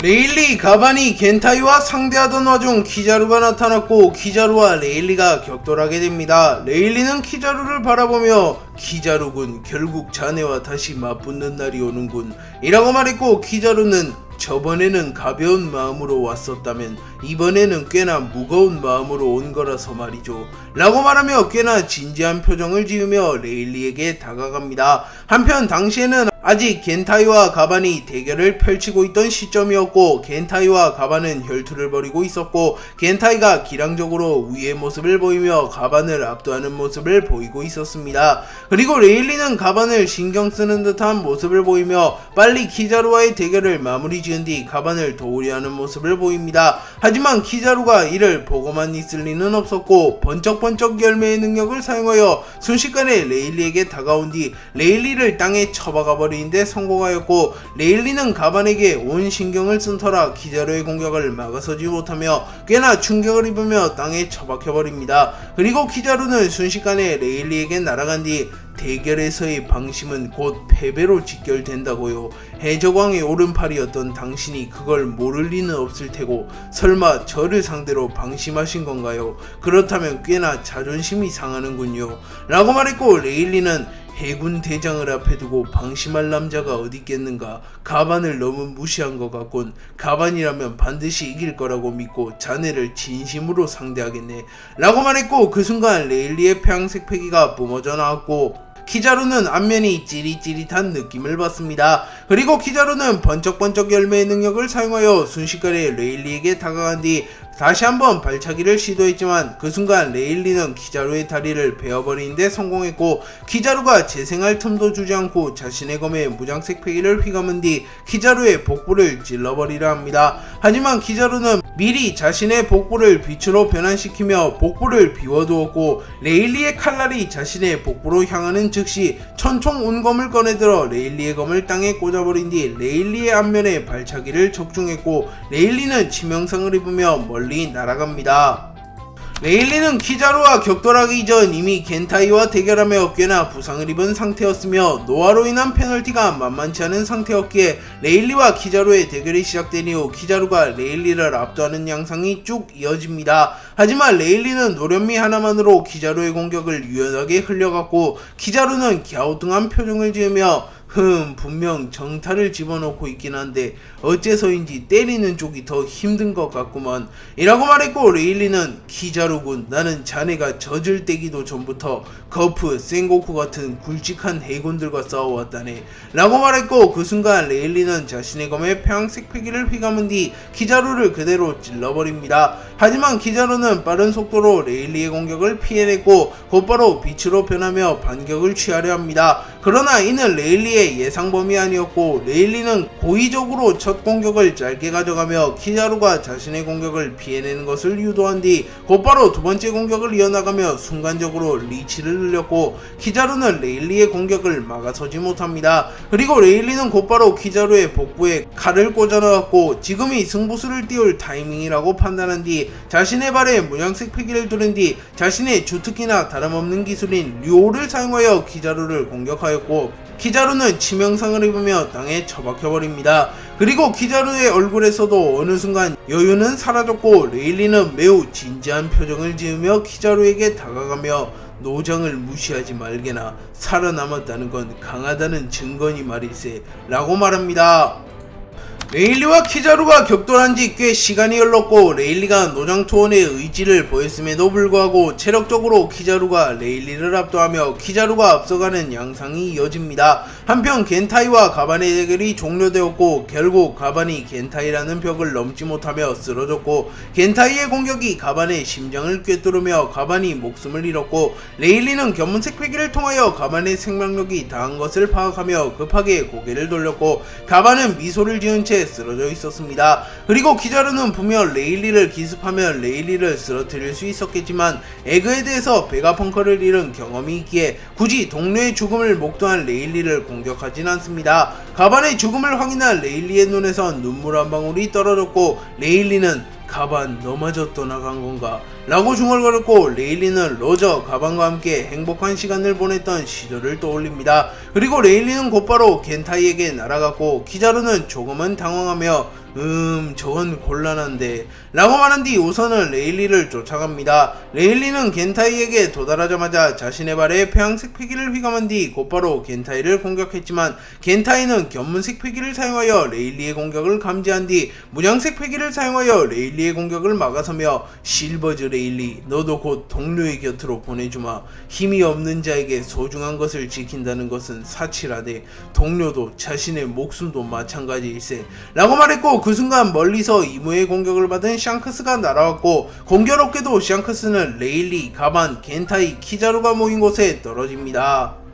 레일리, 가바니, 겐타이와 상대하던 와중 키자루가 나타났고, 키자루와 레일리가 격돌하게 됩니다. 레일리는 키자루를 바라보며 키자루군, 결국 자네와 다시 맞붙는 날이 오는군 이라고 말했고, 키자루는 저번에는 가벼운 마음으로 왔었다면 이번에는 꽤나 무거운 마음으로 온 거라서 말이죠 라고 말하며 꽤나 진지한 표정을 지으며 레일리에게 다가갑니다. 한편 당시에는 아직 겐타이와 가반이 대결을 펼치고 있던 시점이었고, 겐타이와 가반은 혈투를 벌이고 있었고, 겐타이가 기량적으로 위의 모습을 보이며 가반을 압도하는 모습을 보이고 있었습니다. 그리고 레일리는 가반을 신경쓰는 듯한 모습을 보이며 빨리 키자루와의 대결을 마무리 지은 뒤 가반을 도우려 하는 모습을 보입니다. 하지만 키자루가 이를 보고만 있을 리는 없었고, 번쩍번쩍 열매의 능력을 사용하여 순식간에 레일리에게 다가온 뒤 레일리를 땅에 처박아 버리는데 성공하였고, 레일리는 가반에게 온 신경을 쓴 터라 키자루의 공격을 막아서지 못하며 꽤나 충격을 입으며 땅에 처박혀 버립니다. 그리고 키자루는 순식간에 레일리에게 날아간 뒤 대결에서의 방심은 곧 패배로 직결된다고요. 해적왕의 오른팔이었던 당신이 그걸 모를 리는 없을 테고 설마 저를 상대로 방심하신 건가요? 그렇다면 꽤나 자존심이 상하는군요. 라고 말했고 레일리는 해군 대장을 앞에 두고 방심할 남자가 어디 있겠는가. 가반을 너무 무시한 것 같군. 가반이라면 반드시 이길 거라고 믿고 자네를 진심으로 상대하겠네. 라고 말했고 그 순간 레일리의 폐양색 패기가 뿜어져 나왔고 키자루는 안면이 찌릿찌릿한 느낌을 받습니다. 그리고 키자루는 번쩍번쩍 열매의 능력을 사용하여 순식간에 레일리에게 다가간 뒤 다시 한번 발차기를 시도했지만 그 순간 레일리는 키자루의 다리를 베어버리는데 성공했고 키자루가 재생할 틈도 주지 않고 자신의 검에 무장색 패기를 휘감은 뒤 키자루의 복부를 찔러버리려 합니다. 하지만 키자루는 미리 자신의 복부를 빛으로 변환시키며 복부를 비워두었고 레일리의 칼날이 자신의 복부로 향하는 즉시 천총 운검을 꺼내들어 레일리의 검을 땅에 꽂아버린 뒤 레일리의 앞면에 발차기를 적중했고 레일리는 치명상을 입으며 멀리 날아갑니다. 레일리는 키자루와 격돌하기 전 이미 겐타이와 대결하며 꽤나 부상을 입은 상태였으며 노화로 인한 페널티가 만만치 않은 상태였기에 레일리와 키자루의 대결이 시작된 이후 키자루가 레일리를 압도하는 양상이 쭉 이어집니다. 하지만 레일리는 노련미 하나만으로 키자루의 공격을 유연하게 흘려갔고 키자루는 갸우뚱한 표정을 지으며 분명 정타를 집어넣고 있긴 한데 어째서인지 때리는 쪽이 더 힘든 것 같구만 이라고 말했고 레일리는 키자루군, 나는 자네가 젖을 떼기도 전부터 거프, 센고쿠 같은 굵직한 해군들과 싸워왔다네 라고 말했고 그 순간 레일리는 자신의 검에 폐양색 패기를 휘감은 뒤 키자루를 그대로 찔러버립니다. 하지만 키자루는 빠른 속도로 레일리의 공격을 피해냈고 곧바로 빛으로 변하며 반격을 취하려 합니다. 그러나 이는 레일리의 예상 범위 아니었고 레일리는 고의적으로 첫 공격을 짧게 가져가며 키자루가 자신의 공격을 피해내는 것을 유도한 뒤 곧바로 두 번째 공격을 이어나가며 순간적으로 리치를 늘렸고 키자루는 레일리의 공격을 막아서지 못합니다. 그리고 레일리는 곧바로 키자루의 복부에 칼을 꽂아 넣었고 지금이 승부수를 띄울 타이밍이라고 판단한 뒤 자신의 발에 무장색 패기를 두른 뒤 자신의 주특기나 다름없는 기술인 류오를 사용하여 키자루를 공격하였고 키자루는 치명상을 입으며 땅에 처박혀버립니다. 그리고 키자루의 얼굴에서도 어느 순간 여유는 사라졌고 레일리는 매우 진지한 표정을 지으며 키자루에게 다가가며 노장을 무시하지 말게나, 살아남았다는 건 강하다는 증거니 말일세 라고 말합니다. 레일리와 키자루가 격돌한 지 꽤 시간이 흘렀고 레일리가 노장투혼의 의지를 보였음에도 불구하고 체력적으로 키자루가 레일리를 압도하며 키자루가 앞서가는 양상이 이어집니다. 한편 겐타이와 가반의 대결이 종료되었고 결국 가반이 겐타이라는 벽을 넘지 못하며 쓰러졌고 겐타이의 공격이 가반의 심장을 꿰뚫으며 가반이 목숨을 잃었고 레일리는 견문색 패기를 통하여 가반의 생명력이 다한 것을 파악하며 급하게 고개를 돌렸고 가반은 미소를 지은 채 쓰러져 있었습니다. 그리고 키자루는 분명 레일리를 기습하며 레일리를 쓰러뜨릴 수 있었겠지만 에그에 대해서 베가펑커를 잃은 경험이 있기에 굳이 동료의 죽음을 목도한 레일리를 공격하진 않습니다. 가반의 죽음을 확인한 레일리의 눈에선 눈물 한 방울이 떨어졌고 레일리는 가반 너마저 떠나간 건가? 라고 중얼거렸고 레일리는 로저, 가반과 함께 행복한 시간을 보냈던 시절을 떠올립니다. 그리고 레일리는 곧바로 겐타이에게 날아갔고 키자루는 조금은 당황하며 저건 곤란한데 라고 말한 뒤 우선은 레일리를 쫓아갑니다. 레일리는 겐타이에게 도달하자마자 자신의 발에 폐양색 패기를 휘감은 뒤 곧바로 겐타이를 공격했지만 겐타이는 견문색 패기를 사용하여 레일리의 공격을 감지한 뒤 무장색 패기를 사용하여 레일리의 공격을 막아서며 실버즈 레일리, 너도 곧 동료의 곁으로 보내주마. 힘이 없는 자에게 소중한 것을 지킨다는 것은 사치라되 동료도 자신의 목숨도 마찬가지일세 라고 말했고 그 순간 멀리서 이무의 공격을 받은 샹크스가 날아왔고 공교롭게도 샹크스는 레일리, 가반, 겐타이, 키자루가 모인 곳에 떨어집니다.